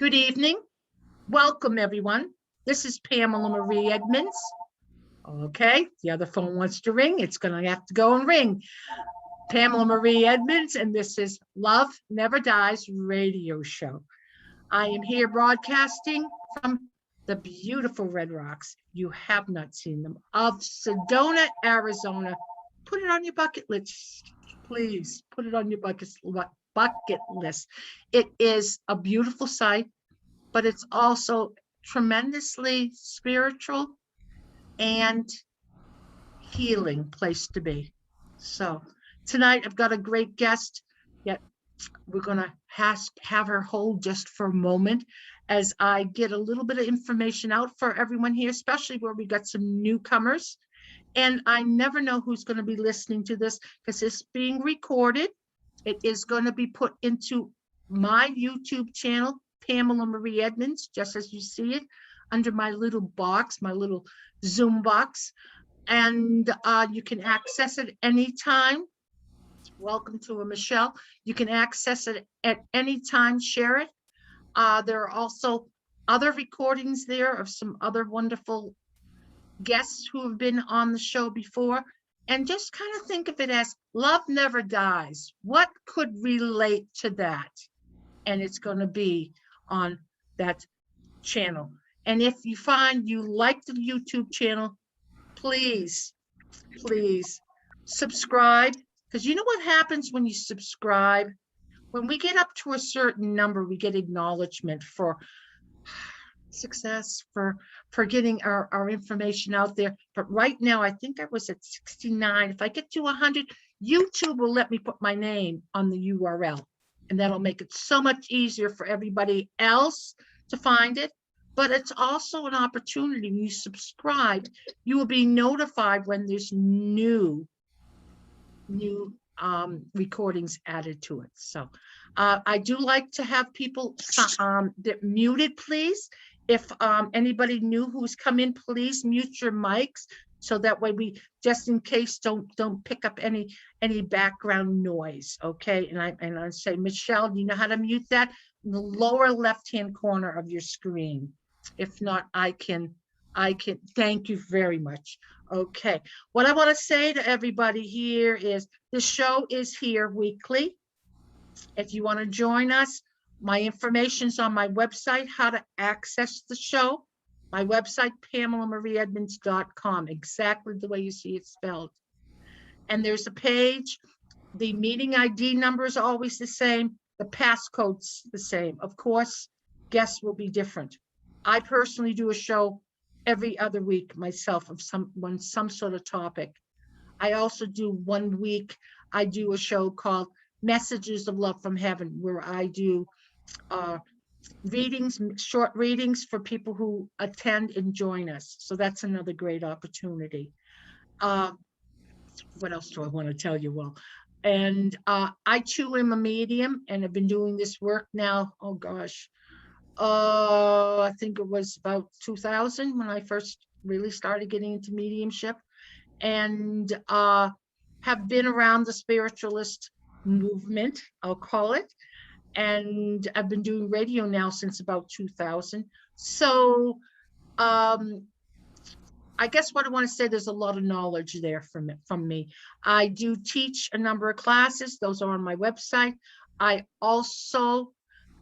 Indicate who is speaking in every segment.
Speaker 1: Good evening. Welcome, everyone. This is Pamela Marie Edmunds. Okay, the other phone wants to ring. It's going to have to go and ring. Pamela Marie Edmunds, and this is Love Never Dies radio show. I am here broadcasting from the beautiful Red Rocks. You have not seen them, of Sedona, Arizona. Put it on your bucket list, please. Put it on your bucket list. It is a beautiful sight, but it's also tremendously spiritual and healing place to be. So tonight I've got a great guest, yet we're gonna have her hold just for a moment as I get a little bit of information out for everyone here, especially where we got some newcomers. And I never know who's going to be listening to this because it's being recorded. It is going to be put into my YouTube channel, Pamela Marie Edmunds, just as you see it, under my little box, my little Zoom box. And you can access it anytime. Welcome to Michelle. You can access it at any time, share it. There are also other recordings there of some other wonderful guests who have been on the show before. And just kind of think of it as love never dies. What could relate to that? And it's going to be on that channel. And if you find you like the YouTube channel, please subscribe, because you know what happens when you subscribe? When we get up to a certain number, we get acknowledgement for success, for getting our information out there. But right now, I think I was at 69. If I get to 100, YouTube will let me put my name on the URL, and that'll make it so much easier for everybody else to find it. But it's also an opportunity. When you subscribe, you will be notified when there's new recordings added to it. So I do like to have people that muted, please. If anybody new who's come in, please mute your mics, so that way we, just in case, don't pick up any background noise. Okay, and I say, Michelle, do you know how to mute that? In the lower left-hand corner of your screen. If not, I can. Thank you very much. Okay, what I want to say to everybody here is the show is here weekly. If you want to join us, my information's on my website, how to access the show. My website, PamelaMarieEdmunds.com, exactly the way you see it spelled. And there's a page. The meeting ID number is always the same. The passcode's the same. Of course, guests will be different. I personally do a show every other week myself of some sort of topic. I also do 1 week, I do a show called Messages of Love from Heaven, where I do readings, short readings for people who attend and join us. So that's another great opportunity. What else do I want to tell you? Well, and I too am a medium, and I've been doing this work now, oh gosh, I think it was about 2000 when I first really started getting into mediumship, and have been around the spiritualist movement, I'll call it. And I've been doing radio now since about 2000. So I guess what I want to say, there's a lot of knowledge there from me. I do teach a number of classes. Those are on my website. I also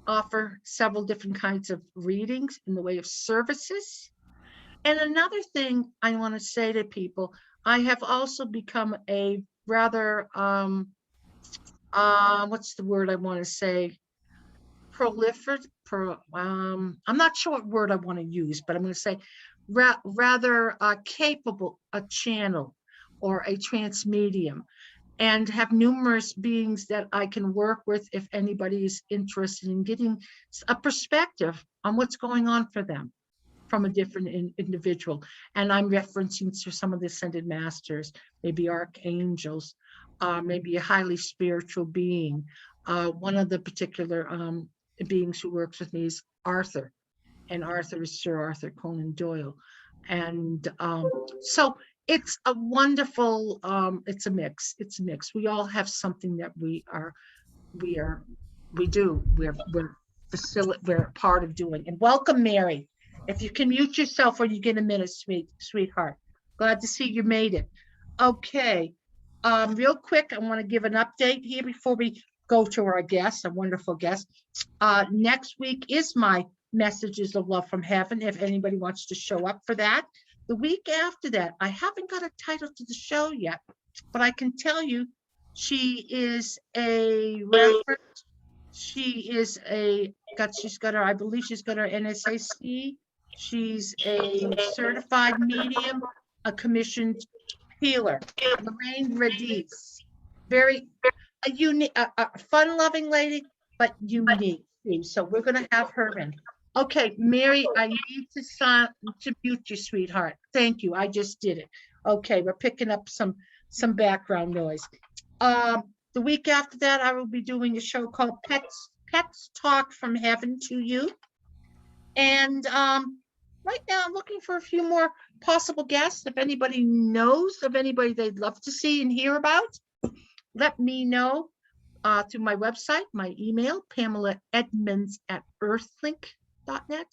Speaker 1: offer several different kinds of readings in the way of services. And another thing I want to say to people, I have also become a rather, what's the word I want to say? Proliferate. I'm not sure what word I want to use, but I'm going to say rather capable a channel or a trance medium, and have numerous beings that I can work with if anybody is interested in getting a perspective on what's going on for them from a different individual. And I'm referencing to some of the ascended masters, maybe archangels, maybe a highly spiritual being. One of the particular beings who works with me is Arthur, and Arthur is Sir Arthur Conan Doyle. And so it's a wonderful, it's a mix. We all have something that we do. We're we're a part of doing. And welcome, Mary. If you can mute yourself when you get a minute, sweetheart. Glad to see you made it. Okay. Real quick, I want to give an update here before we go to our guest, a wonderful guest. Next week is my Messages of Love from Heaven, if anybody wants to show up for that. The week after that, I haven't got a title to the show yet, but I can tell you she is a reverend. She's got her, I believe she's got her NSAC. She's a certified medium, a commissioned healer, Lorraine Radice. Very a unique, a fun-loving lady, but unique. So we're going to have her in. Okay, Mary, I need to mute you, sweetheart. Thank you. I just did it. Okay, we're picking up some background noise. The week after that, I will be doing a show called Pets Talk from Heaven to You. And right now, I'm looking for a few more possible guests. If anybody knows of anybody they'd love to see and hear about, let me know through my website, my email, Pamela Edmunds at earthlink.net.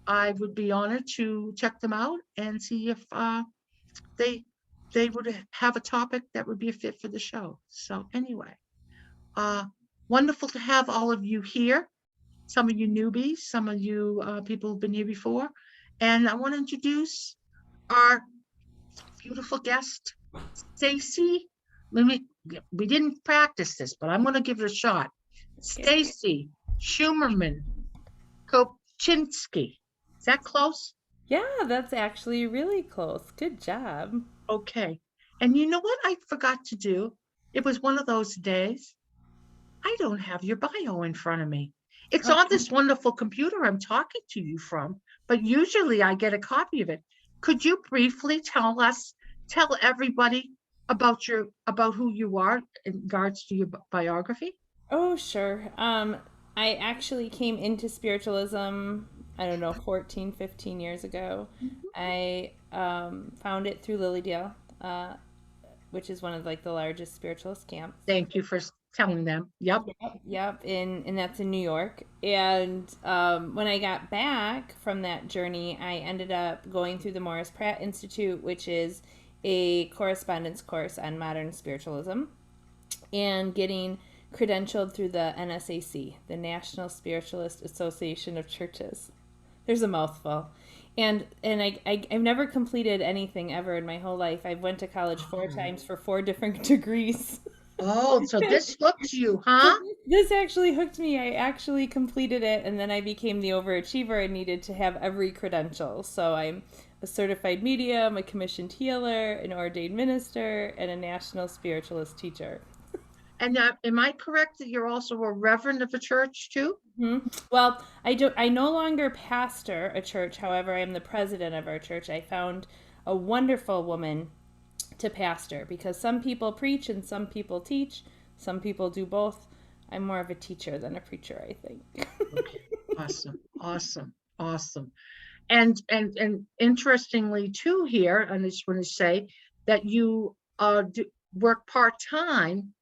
Speaker 1: I would be honored to check them out and see if they would have a topic that would be a fit for the show. So anyway, wonderful to have all of you here. Some of you newbies, some of you people who've been here before. And I want to introduce our beautiful guest, Stacy. We didn't practice this, but I'm going to give it a shot. Stacy Schumerman Kopchinski. Is that close?
Speaker 2: Yeah, that's actually really close. Good job.
Speaker 1: Okay. And you know what I forgot to do? It was one of those days. I don't have your bio in front of me. It's on this wonderful computer I'm talking to you from, but usually I get a copy of it. Could you briefly tell everybody about who you are in regards to your biography?
Speaker 2: Oh, sure. I actually came into spiritualism, I don't know, 14, 15 years ago. I found it through Lilydale, which is one of like the largest spiritualist camps.
Speaker 1: Thank you for telling them. Yep.
Speaker 2: Yep. And that's in New York. And when I got back from that journey, I ended up going through the Morris Pratt Institute, which is a correspondence course on modern spiritualism, and getting credentialed through the NSAC, the National Spiritualist Association of Churches. There's a mouthful. And I've never completed anything ever in my whole life. I went to college 4 times for 4 different degrees.
Speaker 1: Oh, so this hooked you, huh?
Speaker 2: This actually hooked me. I actually completed it, and then I became the overachiever and needed to have every credential. So I'm a certified medium, a commissioned healer, an ordained minister, and a national spiritualist teacher.
Speaker 1: And am I correct that you're also a reverend of a church too?
Speaker 2: Mm-hmm. Well, I no longer pastor a church. However, I am the president of our church. I found a wonderful woman to pastor because some people preach and some people teach. Some people do both. I'm more of a teacher than a preacher, I think.
Speaker 1: Okay. Awesome. And interestingly too here, I just want to say that you work part-time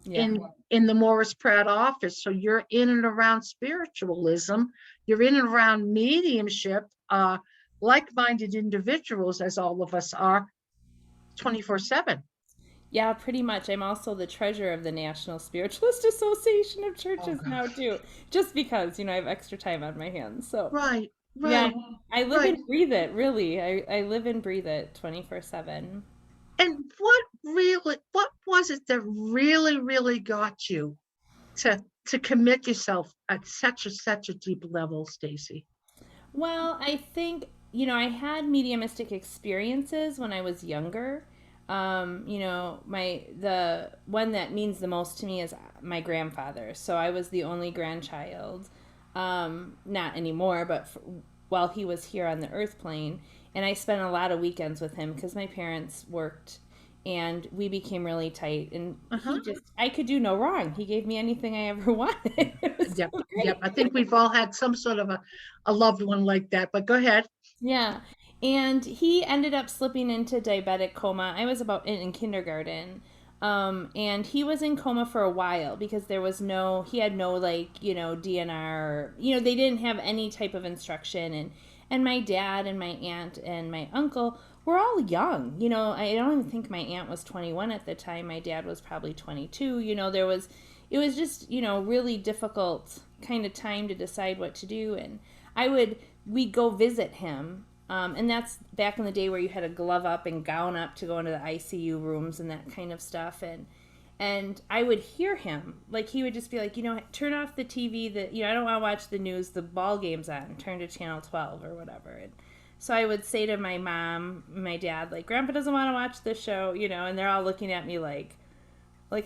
Speaker 1: in the Morris Pratt office. So you're in and around spiritualism, you're in and around mediumship, like-minded individuals, as all of us are, 24/7.
Speaker 2: Yeah, pretty much. I'm also the treasurer of the National Spiritualist Association of Churches now too, just because, I have extra time on my hands. So
Speaker 1: Right.
Speaker 2: Yeah, I live and breathe it, really. I live and breathe it 24/7.
Speaker 1: And what was it that really got you to commit yourself at such a deep level, Stacy?
Speaker 2: Well, I think, I had mediumistic experiences when I was younger. The one that means the most to me is my grandfather. So I was the only grandchild. Not anymore, but while he was here on the earth plane. And I spent a lot of weekends with him because my parents worked and we became really tight. And I could do no wrong. He gave me anything I ever wanted.
Speaker 1: Yep. I think we've all had some sort of a loved one like that, but go ahead.
Speaker 2: Yeah. And he ended up slipping into diabetic coma. I was about in kindergarten. And he was in coma for a while because he had no like, DNR, they didn't have any type of instruction. And my dad and my aunt and my uncle were all young. I don't even think my aunt was 21 at the time. My dad was probably 22. It was just, really difficult kind of time to decide what to do. And we'd go visit him. And that's back in the day where you had to glove up and gown up to go into the ICU rooms and that kind of stuff. And I would hear him, like he would just be like, turn off the TV, I don't want to watch the news, the ball game's on, turn to channel 12 or whatever. And so I would say to my mom, my dad, like, Grandpa doesn't want to watch this show, and they're all looking at me like,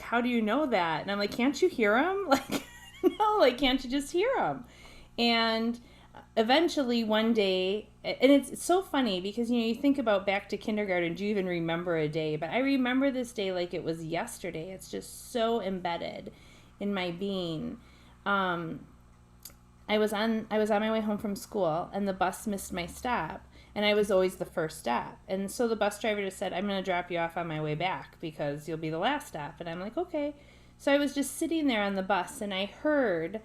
Speaker 2: how do you know that? And I'm like, can't you hear him? Like, no, like, can't you just hear him? And eventually one day, and it's so funny because, you think about back to kindergarten, do you even remember a day? But I remember this day like it was yesterday. It's just so embedded in my being. I was on my way home from school and the bus missed my stop and I was always the first stop. And so the bus driver just said, I'm going to drop you off on my way back because you'll be the last stop. And I'm like, okay. So I was just sitting there on the bus and I heard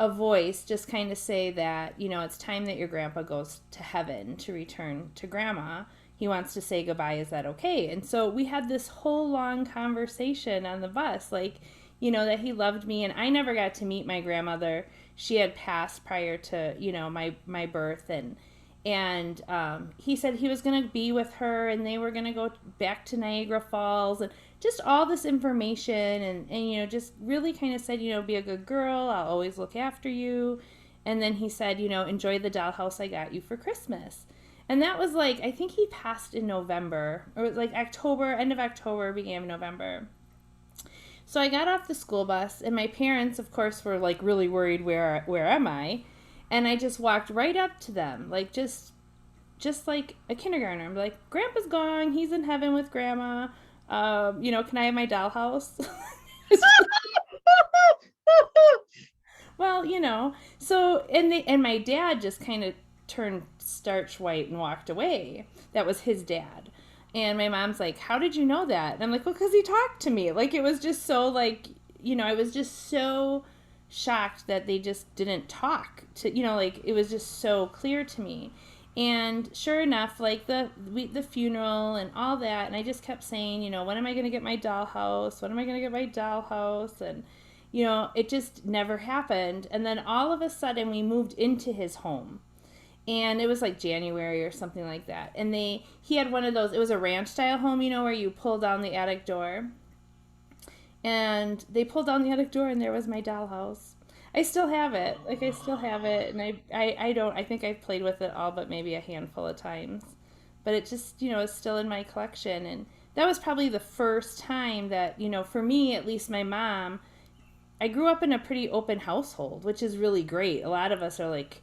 Speaker 2: a voice just kind of say that, it's time that your grandpa goes to heaven to return to grandma. He wants to say goodbye. Is that okay? And so we had this whole long conversation on the bus, like, that he loved me. And I never got to meet my grandmother. She had passed prior to, my birth. And he said he was going to be with her and they were going to go back to Niagara Falls and just all this information and just really kind of said, be a good girl. I'll always look after you. And then he said, enjoy the dollhouse I got you for Christmas. And that was like, I think he passed in November or like October, end of October, beginning of November. So I got off the school bus and my parents, of course, were like really worried, where am I? And I just walked right up to them, like just like a kindergartner. I'm like, Grandpa's gone. He's in heaven with Grandma. Can I have my dollhouse? Well, so, and my dad just kind of turned starch white and walked away. That was his dad. And my mom's like, how did you know that? And I'm like, well, because he talked to me. Like, it was just so, like, I was just so shocked that they just didn't talk to, like, it was just so clear to me. And sure enough, like the funeral and all that, and I just kept saying, when am I going to get my dollhouse? When am I going to get my dollhouse? And, it just never happened. And then all of a sudden we moved into his home. And it was like January or something like that. And he had one of those, it was a ranch style home, where you pull down the attic door. And they pulled down the attic door and there was my dollhouse. I still have it. Like, I still have it. And I think I've played with it all but maybe a handful of times. But it just, is still in my collection. And that was probably the first time that, for me, at least my mom, I grew up in a pretty open household, which is really great. A lot of us are like,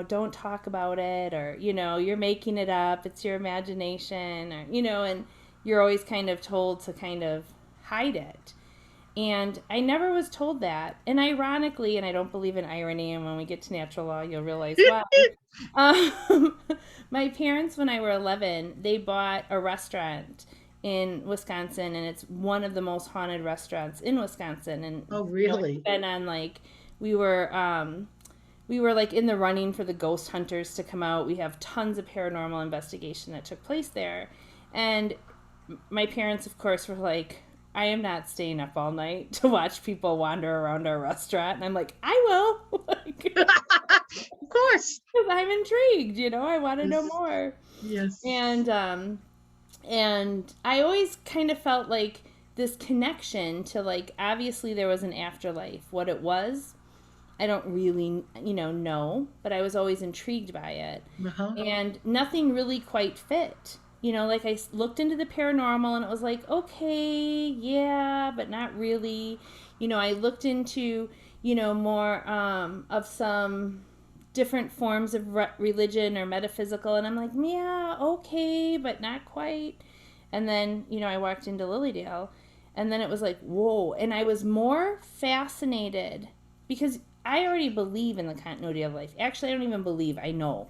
Speaker 2: don't talk about it, or, you're making it up. It's your imagination, or, and you're always kind of told to kind of hide it. And I never was told that. And ironically, and I don't believe in irony, and when we get to natural law, you'll realize why. My parents, when I were 11, they bought a restaurant in Wisconsin, and it's one of the most haunted restaurants in Wisconsin. And
Speaker 1: oh, really?
Speaker 2: Been on like we were like in the running for the ghost hunters to come out. We have tons of paranormal investigation that took place there, and my parents, of course, were like, I am not staying up all night to watch people wander around our restaurant. And I'm like, I will. Like,
Speaker 1: of course.
Speaker 2: Because I'm intrigued, I want to know more.
Speaker 1: Yes.
Speaker 2: And I always kind of felt like this connection to, like, obviously there was an afterlife. What it was, I don't really, know, but I was always intrigued by it.
Speaker 1: Uh-huh.
Speaker 2: And nothing really quite fit. Like I looked into the paranormal and it was like, okay, yeah, but not really. I looked into, more of some different forms of religion or metaphysical, and I'm like, yeah, okay, but not quite. And then, I walked into Lilydale, and then it was like, whoa. And I was more fascinated because I already believe in the continuity of life. Actually, I don't even believe, I know.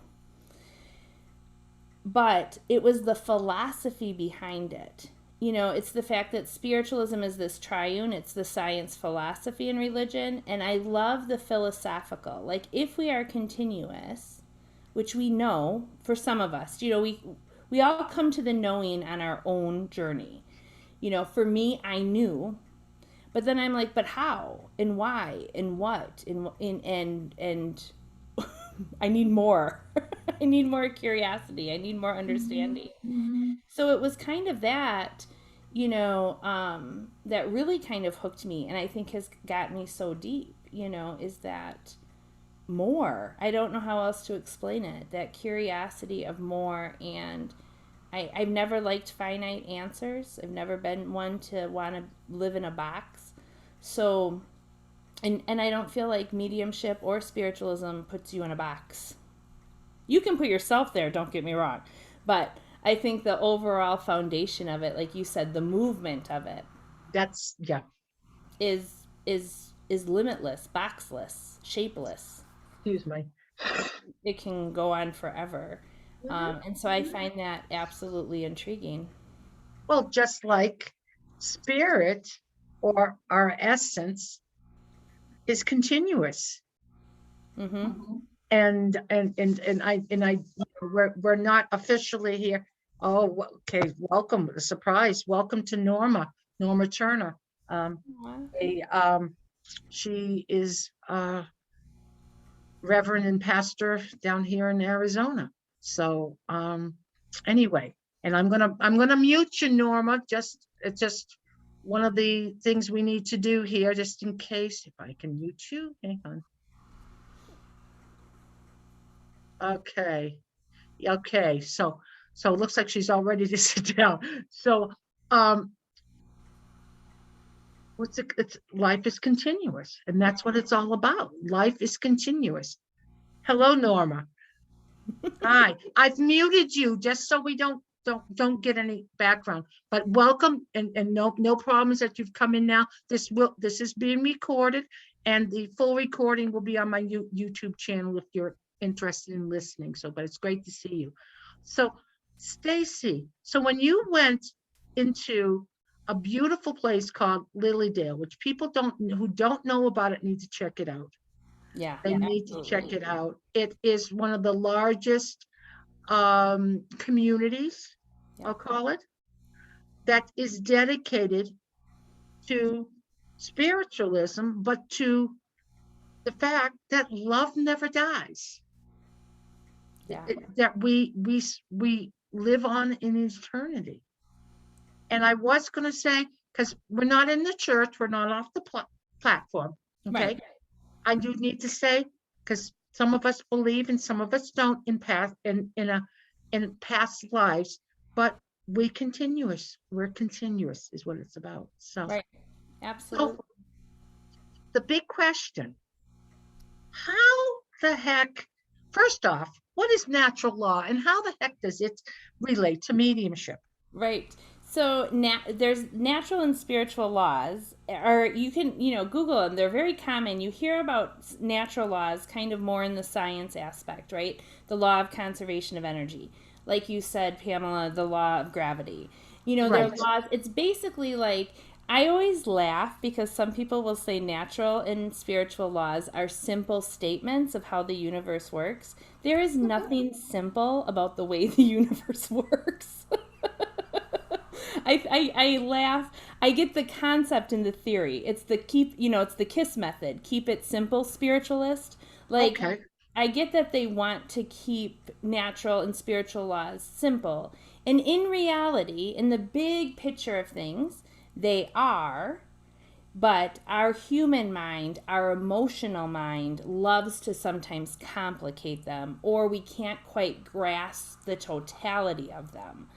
Speaker 2: But it was the philosophy behind it. it's the fact that spiritualism is this triune, it's the science, philosophy, and religion. And I love the philosophical. Like, if we are continuous, which we know for some of us, we all come to the knowing on our own journey. For me, I knew, but then I'm like, but how and why and what and I need more. I need more curiosity. I need more understanding.
Speaker 1: Mm-hmm.
Speaker 2: So it was kind of that, that really kind of hooked me, and I think has got me so deep, is that more. I don't know how else to explain it. That curiosity of more. And I've never liked finite answers. I've never been one to want to live in a box. So, and I don't feel like mediumship or spiritualism puts you in a box. You can put yourself there, don't get me wrong. But I think the overall foundation of it, like you said, the movement of it
Speaker 1: That's, yeah.
Speaker 2: is limitless, boxless, shapeless.
Speaker 1: Excuse me.
Speaker 2: It can go on forever. And so I find that absolutely intriguing.
Speaker 1: Well, just like spirit or our essence is continuous.
Speaker 2: Mm-hmm.
Speaker 1: And I we're not officially here. Oh, okay. Welcome, surprise. Welcome to Norma Turner. She is Reverend and pastor down here in Arizona. So anyway, and I'm gonna mute you, Norma. It's just one of the things we need to do here, just in case. If I can mute you, hang on. Okay. So it looks like she's all ready to sit down. So it's life is continuous, and that's what it's all about. Life is continuous. Hello, Norma. Hi. I've muted you just so we don't get any background. But welcome, and no problems that you've come in now. This is being recorded, and the full recording will be on my YouTube channel if you're interested in listening. So, but it's great to see you. So, Stacy, so when you went into a beautiful place called Lilydale, which people who don't know about it need to check it out.
Speaker 2: Yeah,
Speaker 1: they need to check it out. It is one of the largest communities, I'll call it, that is dedicated to spiritualism, but to the fact that love never dies.
Speaker 2: Yeah.
Speaker 1: That we live on in eternity. And I was going to say, because we're not in the church, we're not off the platform. Okay.
Speaker 2: Right.
Speaker 1: I do need to say, because some of us believe and some of us don't in past lives, but we're continuous is what it's about. So
Speaker 2: right. Absolutely.
Speaker 1: So the big question, how the heck, first off, what is natural law and how the heck does it relate to mediumship?
Speaker 2: Right. So there's natural and spiritual laws, or you can, Google them. They're very common. You hear about natural laws kind of more in the science aspect, right? The law of conservation of energy. Like you said, Pamela, the law of gravity. There are laws. It's basically like, I always laugh because some people will say natural and spiritual laws are simple statements of how the universe works. There is nothing simple about the way the universe works. I laugh. I get the concept and the theory. It's the it's the KISS method. Keep it simple, spiritualist. Like, okay. I get that they want to keep natural and spiritual laws simple. And in reality, in the big picture of things, they are. But our human mind, our emotional mind, loves to sometimes complicate them, or we can't quite grasp the totality of them.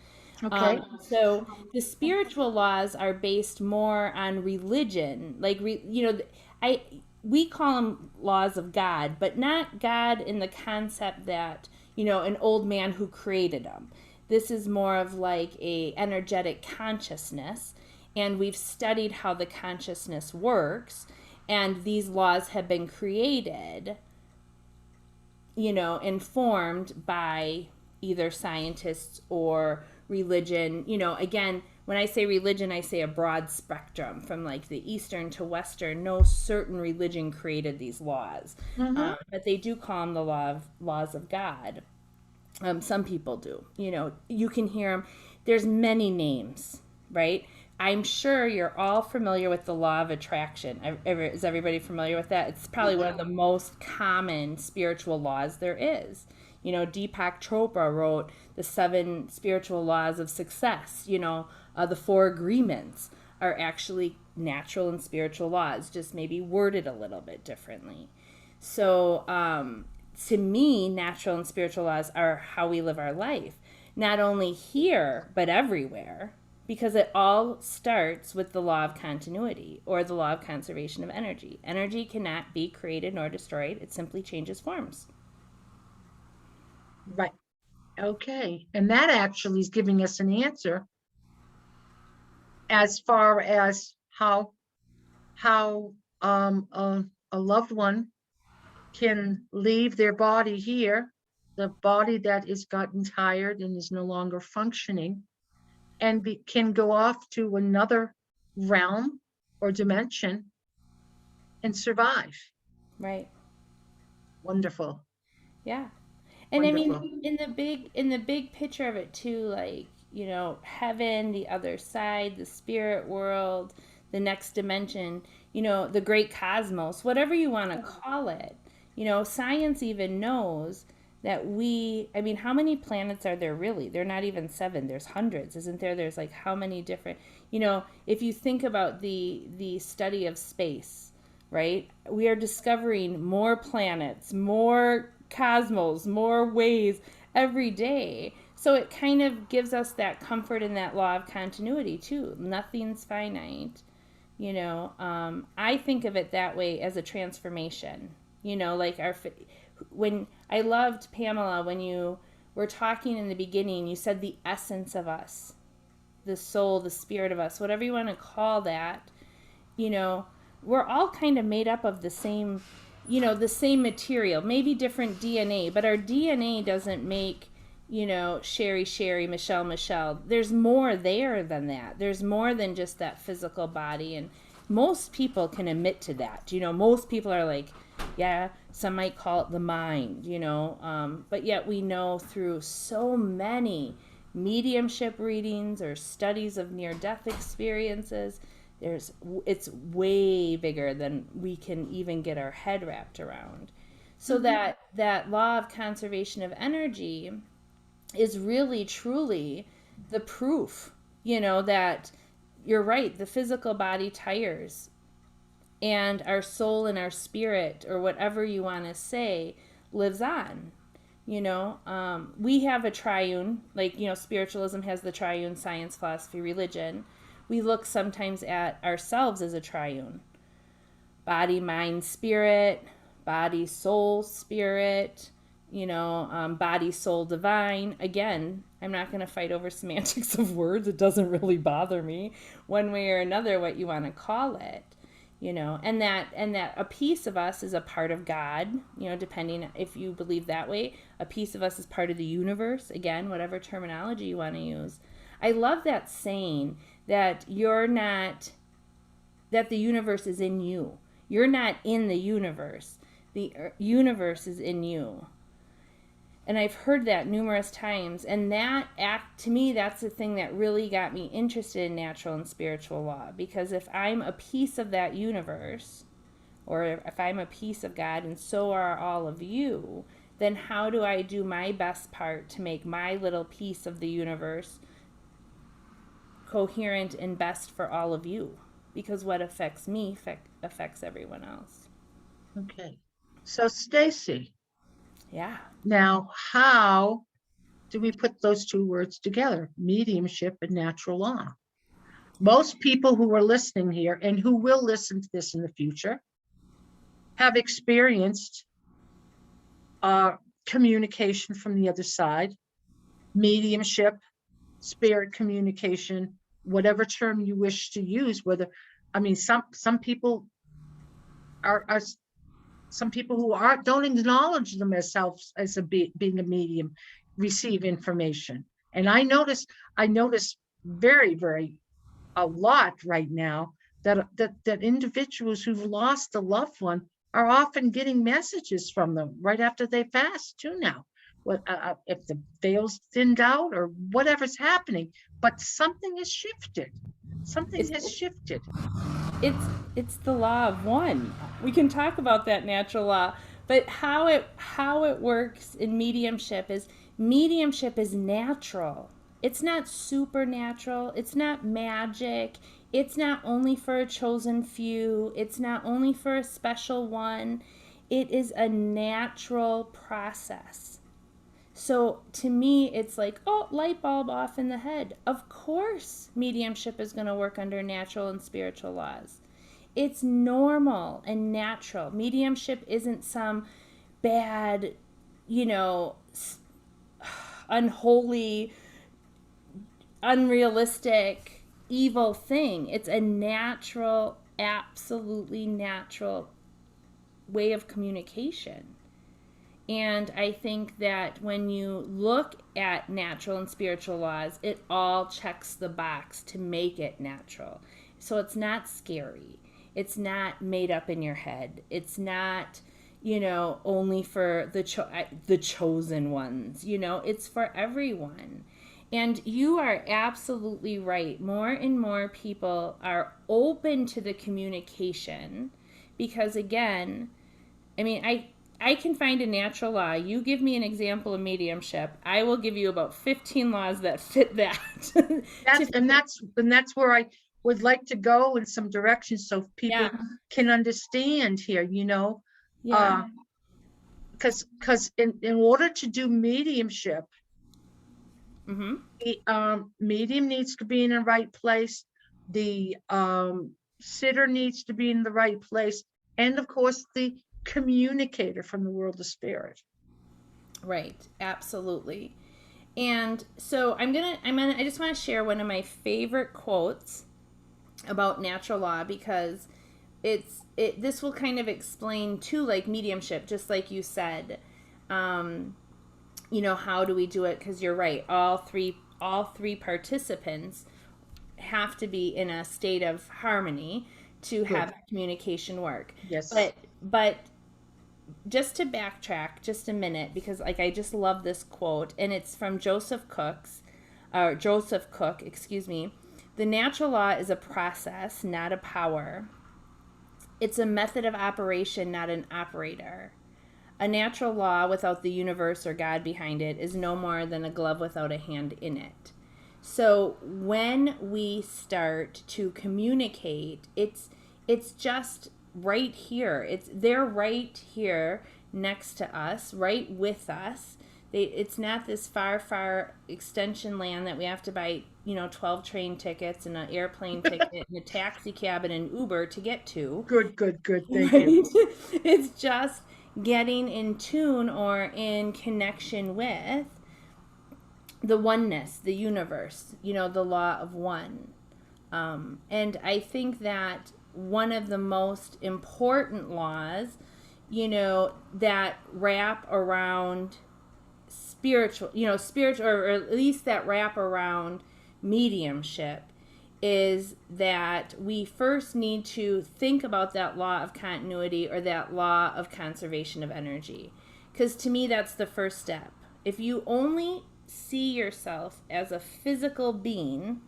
Speaker 1: Okay.
Speaker 2: So the spiritual laws are based more on religion, like we call them laws of God, but not God in the concept that an old man who created them. This is more of like a energetic consciousness, and we've studied how the consciousness works, and these laws have been created, informed by either scientists or religion, again, when I say religion, I say a broad spectrum from like the Eastern to Western. No certain religion created these laws,
Speaker 1: Mhm.
Speaker 2: but they do call them the laws of God. Some people do. You know, you can hear them. There's many names, right? I'm sure you're all familiar with the law of attraction. Is everybody familiar with that? It's probably one of the most common spiritual laws there is. You know, Deepak Chopra wrote the 7 spiritual laws of success. You know, the 4 agreements are actually natural and spiritual laws, just maybe worded a little bit differently. So, to me, natural and spiritual laws are how we live our life, not only here, but everywhere, because it all starts with the law of continuity or the law of conservation of energy. Energy cannot be created nor destroyed, it simply changes forms.
Speaker 1: Right. Okay. And that actually is giving us an answer as far as how a loved one can leave their body here, the body that is gotten tired and is no longer functioning, and can go off to another realm or dimension and survive.
Speaker 2: Right.
Speaker 1: Wonderful.
Speaker 2: Yeah. And I
Speaker 1: Wonderful.
Speaker 2: mean, in the big picture of it too, like, you know, heaven, the other side, the spirit world, the next dimension, you know, the great cosmos, whatever you want to call it. You know, science even knows that I mean, how many planets are there really? They're not even 7, there's hundreds, isn't there? There's like how many different, you know, if you think about the study of space, right? We are discovering more planets, more cosmos, more ways every day. So it kind of gives us that comfort in that law of continuity too. Nothing's finite. You know, I think of it that way as a transformation. You know, like when I loved Pamela, when you were talking in the beginning, you said the essence of us, the soul, the spirit of us, whatever you want to call that. You know, we're all kind of made up of the same, you know, the same material, maybe different DNA, but our DNA doesn't make, you know, Sherry, Michelle. There's more there than that. There's more than just that physical body. And most people can admit to that. You know, most people are like, yeah, some might call it the mind, you know, but yet we know through so many mediumship readings or studies of near-death experiences, it's way bigger than we can even get our head wrapped around. So that law of conservation of energy is really truly the proof, you know, that you're right, the physical body tires and our soul and our spirit, or whatever you want to say, lives on. You know, we have a triune, like, you know, spiritualism has the triune, science, philosophy, religion. We look sometimes at ourselves as a triune: body, mind, spirit, body, soul, spirit, you know, body, soul, divine. Again, I'm not going to fight over semantics of words. It doesn't really bother me one way or another what you want to call it. You know, and that a piece of us is a part of God, you know, depending if you believe that way. A piece of us is part of the universe, again, whatever terminology you want to use. I love that saying that that the universe is in you. You're not in the universe. The universe is in you. And I've heard that numerous times. And to me, that's the thing that really got me interested in natural and spiritual law. Because if I'm a piece of that universe, or if I'm a piece of God, and so are all of you, then how do I do my best part to make my little piece of the universe coherent and best for all of you? Because what affects me affects everyone else.
Speaker 1: Okay. So Stacy,
Speaker 2: Yeah.
Speaker 1: now how do we put those two words together, mediumship and natural law? Most people who are listening here and who will listen to this in the future have experienced communication from the other side, mediumship, spirit communication, whatever term you wish to use. Whether, I mean, some people are some people who don't acknowledge themselves as being a medium receive information. And I notice very, very a lot right now that individuals who've lost a loved one are often getting messages from them right after they pass too now. If the veil's thinned out or whatever's happening, but something has shifted. Something
Speaker 2: It's
Speaker 1: has shifted.
Speaker 2: it's it's the law of one. We can talk about that natural law, but how it works in mediumship is natural. It's not supernatural. It's not magic. It's not only for a chosen few. It's not only for a special one. It is a natural process. So to me, it's like, oh, light bulb off in the head. Of course, mediumship is going to work under natural and spiritual laws. It's normal and natural. Mediumship isn't some bad, unholy, unrealistic, evil thing. It's a natural, absolutely natural way of communication. And I think that when you look at natural and spiritual laws, it all checks the box to make it natural. So it's not scary. It's not made up in your head. It's not, only for the chosen ones. It's for everyone. And you are absolutely right. More and more people are open to the communication because, again, I can find a natural law. You give me an example of mediumship, I will give you about 15 laws that fit that.
Speaker 1: That's where I would like to go in some directions so people can understand here,
Speaker 2: Yeah.
Speaker 1: Because in order to do mediumship, medium needs to be in the right place. The sitter needs to be in the right place. And of course, the communicator from the world of spirit.
Speaker 2: Right. Absolutely. And so I just want to share one of my favorite quotes about natural law because this will kind of explain too, like mediumship, just like you said. How do we do it? Because you're right. All three participants have to be in a state of harmony to have communication work.
Speaker 1: Yes.
Speaker 2: But just to backtrack just a minute, because I just love this quote, and it's from Joseph Cook. Excuse me. The natural law is a process, not a power. It's a method of operation, not an operator. A natural law without the universe or God behind it is no more than a glove without a hand in it. So when we start to communicate, it's just right here. They're right here next to us, right with us. It's not this far extension land that we have to buy, 12 train tickets and an airplane ticket and a taxi cab and an Uber to get to.
Speaker 1: Good. Thank you.
Speaker 2: It's just getting in tune or in connection with the oneness, the universe, the law of one. And I think that one of the most important laws, that wrap around spiritual, or at least that wrap around mediumship, is that we first need to think about that law of continuity or that law of conservation of energy. Because to me, that's the first step. If you only see yourself as a physical being,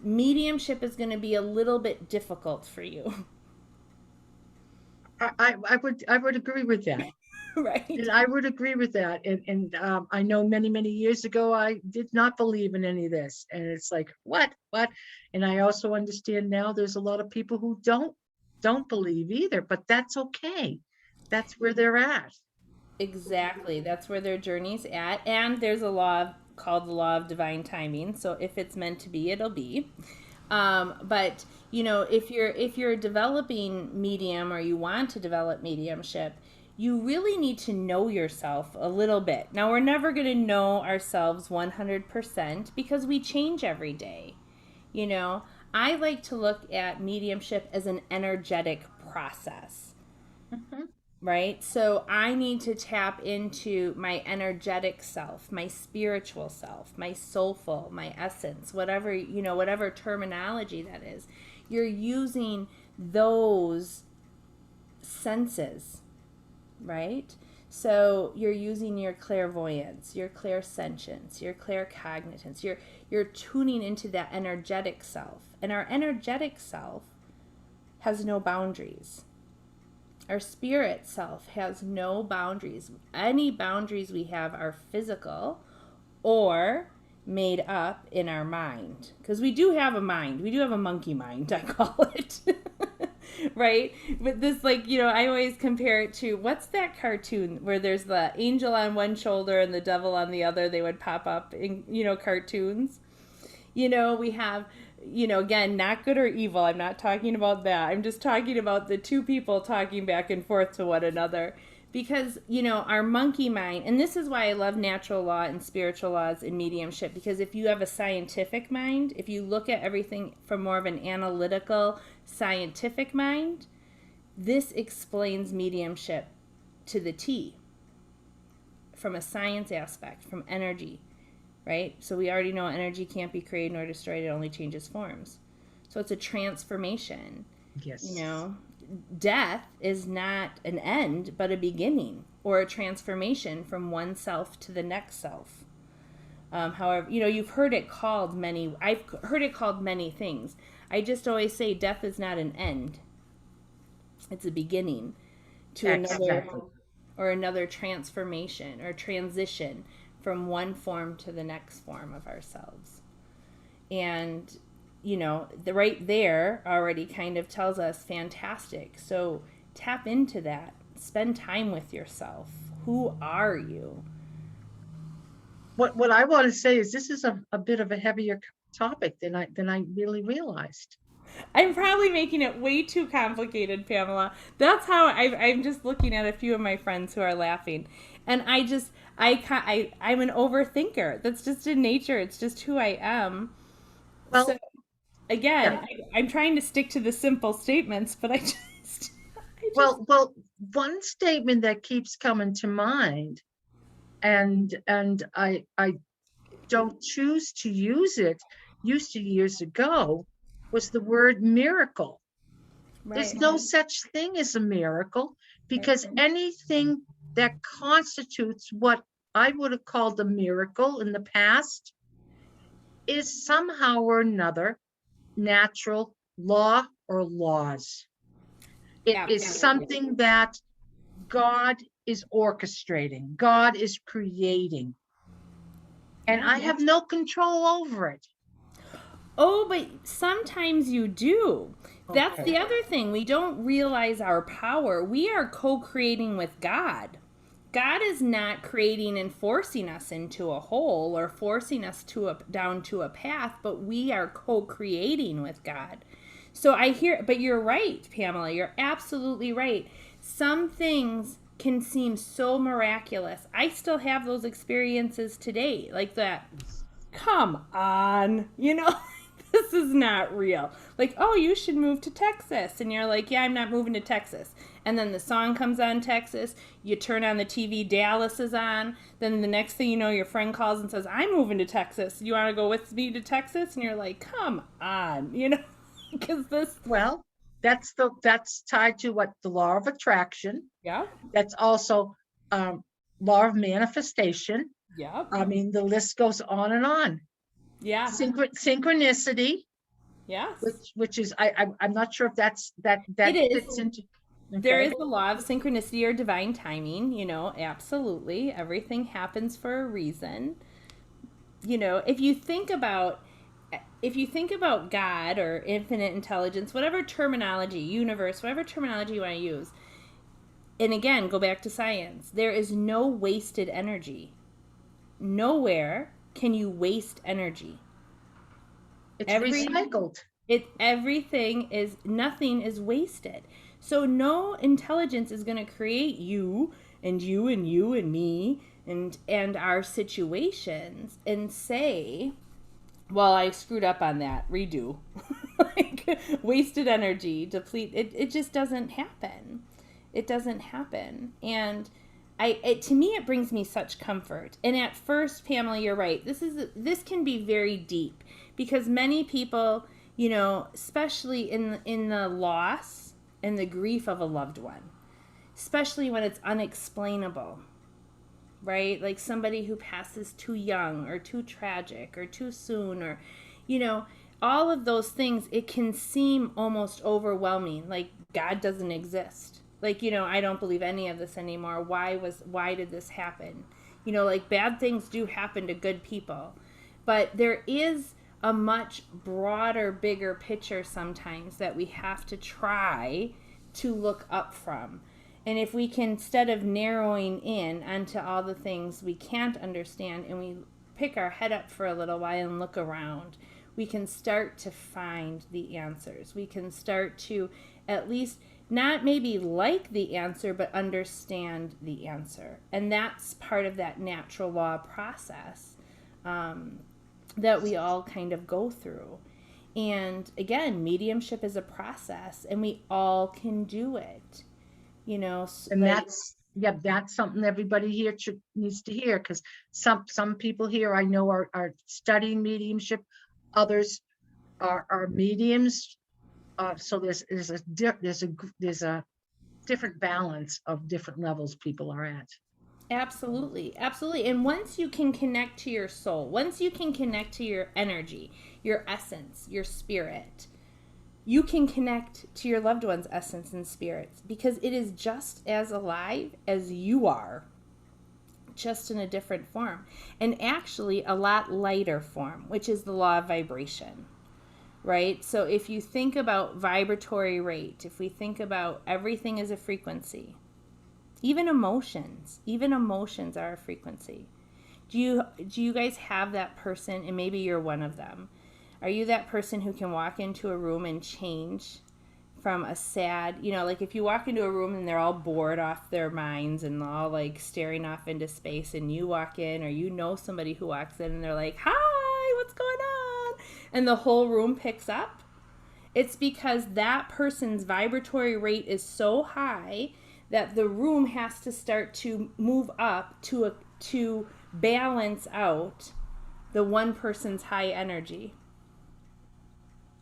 Speaker 2: mediumship is going to be a little bit difficult for you.
Speaker 1: I would agree with that.
Speaker 2: Right.
Speaker 1: And I would agree with that. And I know many years ago, I did not believe in any of this. And it's like, what? And I also understand now there's a lot of people who don't believe either, but that's okay. That's where they're at.
Speaker 2: Exactly. That's where their journey's at. And there's a law called the law of divine timing. So if it's meant to be, it'll be. But if you're developing medium or you want to develop mediumship, you really need to know yourself a little bit. Now, we're never going to know ourselves 100% because we change every day. I like to look at mediumship as an energetic process. right? So I need to tap into my energetic self, my spiritual self, my soulful, my essence, whatever, whatever terminology that is. You're using those senses, right? So you're using your clairvoyance, your clairsentience, your claircognitance. You're tuning into that energetic self. And our energetic self has no boundaries. Our spirit self has no boundaries. Any boundaries we have are physical or made up in our mind. Because we do have a mind. We do have a monkey mind, I call it. Right? But this, I always compare it to, what's that cartoon where there's the angel on one shoulder and the devil on the other? They would pop up in, cartoons. We have, again, not good or evil. I'm not talking about that. I'm just talking about the two people talking back and forth to one another. Because, our monkey mind, and this is why I love natural law and spiritual laws and mediumship, because if you have a scientific mind, if you look at everything from more of an analytical, scientific mind, this explains mediumship to the T from a science aspect, from energy, right? So we already know energy can't be created nor destroyed, it only changes forms. So it's a transformation.
Speaker 1: Yes.
Speaker 2: Death is not an end, but a beginning or a transformation from one self to the next self. However, you've heard it called I've heard it called many things. I just always say death is not an end. It's a beginning to another transformation or transition from one form to the next form of ourselves. And the right there already kind of tells us fantastic. So tap into that. Spend time with yourself. Who are you?
Speaker 1: What I want to say is this is a bit of a heavier topic than I really realized.
Speaker 2: I'm probably making it way too complicated, Pamela. That's how I'm just looking at a few of my friends who are laughing. And I'm an overthinker. That's just in nature. It's just who I am.
Speaker 1: Well,
Speaker 2: so, again, I'm trying to stick to the simple statements, but I just
Speaker 1: well, one statement that keeps coming to mind, and I don't choose to use it, used to years ago, was the word miracle. Right. There's no such thing as a miracle, because anything that constitutes what I would have called a miracle in the past is somehow or another natural law or laws. It is something that God is orchestrating, God is creating, and I have no control over it.
Speaker 2: Oh, but sometimes you do. Okay. That's the other thing. We don't realize our power. We are co-creating with God. God is not creating and forcing us into a hole or forcing us down to a path, but we are co-creating with God. So but you're right, Pamela. You're absolutely right. Some things can seem so miraculous. I still have those experiences today, like that. Come on, this is not real. Like, oh, you should move to Texas. And you're like, yeah, I'm not moving to Texas. And then the song comes on Texas. You turn on the TV, Dallas is on. Then the next thing you know, your friend calls and says, I'm moving to Texas. You want to go with me to Texas? And you're like, come on, because this.
Speaker 1: Well, that's tied to what the law of attraction.
Speaker 2: Yeah.
Speaker 1: That's also law of manifestation.
Speaker 2: Yeah.
Speaker 1: I mean, the list goes on and on.
Speaker 2: Yeah.
Speaker 1: Synchronicity.
Speaker 2: Yes.
Speaker 1: Which is I'm not sure if that
Speaker 2: it
Speaker 1: fits
Speaker 2: is.
Speaker 1: into.
Speaker 2: Okay. There is the law of synchronicity or divine timing. Absolutely, everything happens for a reason. If you think about God or infinite intelligence, whatever terminology, universe, whatever terminology you want to use, and again, go back to science, there is no wasted energy. Nowhere can you waste energy.
Speaker 1: It's recycled.
Speaker 2: Nothing is wasted. So no intelligence is going to create you and you and you and me and our situations and say, well, I screwed up on that. Redo. Like wasted energy, deplete. It just doesn't happen. It doesn't happen. And to me, it brings me such comfort. And at first, Pamela, you're right. This can be very deep, because many people, you know, especially in the loss and the grief of a loved one, especially when it's unexplainable, right? Like somebody who passes too young or too tragic or too soon, or, you know, all of those things, it can seem almost overwhelming, like God doesn't exist. Like, you know, I don't believe any of this anymore. Why did this happen? You know, like bad things do happen to good people. But there is a much broader, bigger picture sometimes that we have to try to look up from. And if we can, instead of narrowing in onto all the things we can't understand, and we pick our head up for a little while and look around, we can start to find the answers. We can start to at least not maybe like the answer, but understand the answer. And that's part of that natural law process that we all kind of go through. And again, mediumship is a process, and we all can do it. You know,
Speaker 1: and that's something everybody here needs to hear, because some people here I know are studying mediumship, others are mediums. So there's a different balance of different levels people are at.
Speaker 2: Absolutely, absolutely. And once you can connect to your soul, once you can connect to your energy, your essence, your spirit, you can connect to your loved one's essence and spirits, because it is just as alive as you are, just in a different form, and actually a lot lighter form, which is the law of vibration, right? So if you think about vibratory rate, if we think about everything as a frequency, even emotions are a frequency. Do you guys have that person, and maybe you're one of them? Are you that person who can walk into a room and change from a sad, you know, like if you walk into a room and they're all bored off their minds and all like staring off into space, and you walk in, or you know somebody who walks in and they're like, "Hi, what's going on?" and the whole room picks up? It's because that person's vibratory rate is so high that the room has to start to move up to balance out the one person's high energy.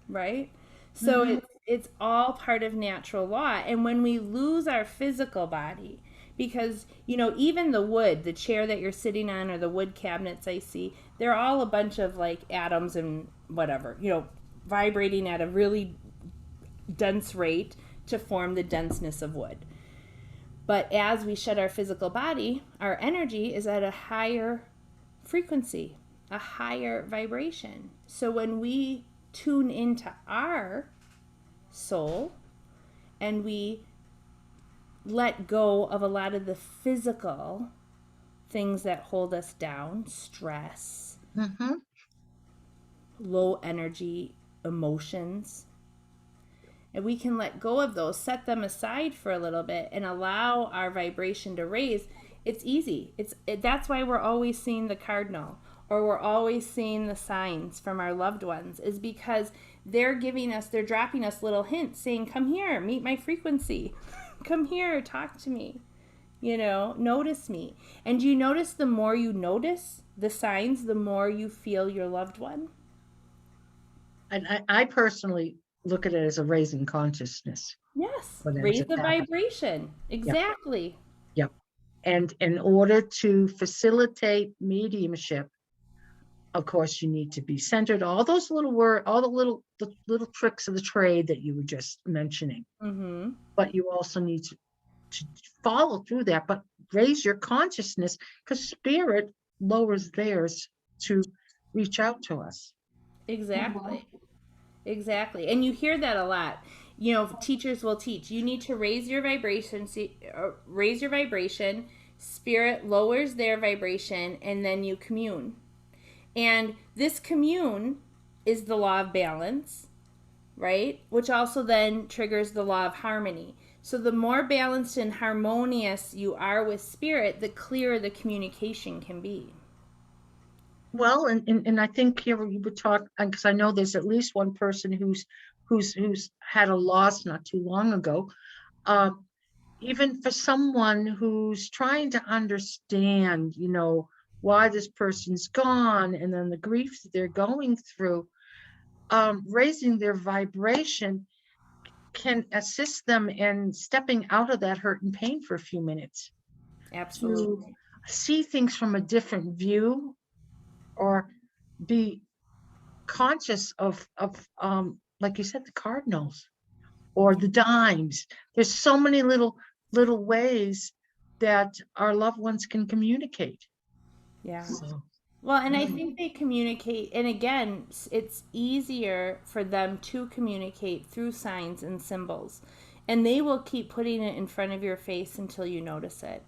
Speaker 2: Right? So it's all part of natural law. And when we lose our physical body, because, you know, even the wood, the chair that you're sitting on, or the wood cabinets I see, they're all a bunch of like atoms and whatever, you know, vibrating at a really dense rate to form the denseness of wood. But as we shed our physical body, our energy is at a higher frequency, a higher vibration. So when we tune into our soul and we let go of a lot of the physical things that hold us down, stress, low energy emotions, and we can let go of those, set them aside for a little bit, and allow our vibration to raise, it's easy. That's why we're always seeing the cardinal, or we're always seeing the signs from our loved ones, is because they're dropping us little hints saying, "Come here, meet my frequency. Come here, talk to me. You know, notice me." And you notice, the more you notice the signs, the more you feel your loved one.
Speaker 1: And I personally look at it as a raising consciousness.
Speaker 2: Yes, raise the vibration. Exactly.
Speaker 1: Yep. And in order to facilitate mediumship, of course, you need to be centered. All those little the little tricks of the trade that you were just mentioning. But you also need to follow through that, but raise your consciousness, because spirit lowers theirs to reach out to us.
Speaker 2: Exactly. Exactly. And you hear that a lot. You know, teachers will teach, you need to raise your vibration, spirit lowers their vibration, and then you commune. And this commune is the law of balance, right? Which also then triggers the law of harmony. So the more balanced and harmonious you are with spirit, the clearer the communication can be.
Speaker 1: Well, and I think here you would talk, because I know there's at least one person who's had a loss not too long ago. even for someone who's trying to understand, why this person's gone and then the grief that they're going through, raising their vibration can assist them in stepping out of that hurt and pain for a few minutes to
Speaker 2: Absolutely.
Speaker 1: see things from a different view, or be conscious of like you said, the cardinals or the dimes. There's so many little ways that our loved ones can communicate.
Speaker 2: Yeah.
Speaker 1: So,
Speaker 2: Well, and I think they communicate, and again, it's easier for them to communicate through signs and symbols. And they will keep putting it in front of your face until you notice it.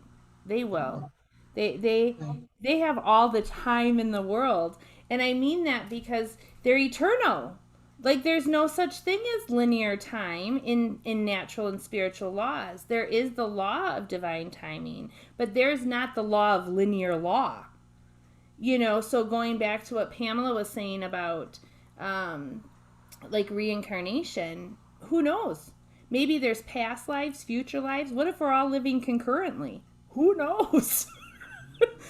Speaker 2: They will. They they they have all the time in the world. And I mean that because they're eternal. Like there's no such thing as linear time in natural and spiritual laws. There is the law of divine timing, but there's not the law of linear law. So going back to what Pamela was saying about like reincarnation, who knows? Maybe there's past lives, future lives. What if we're all living concurrently? Who knows?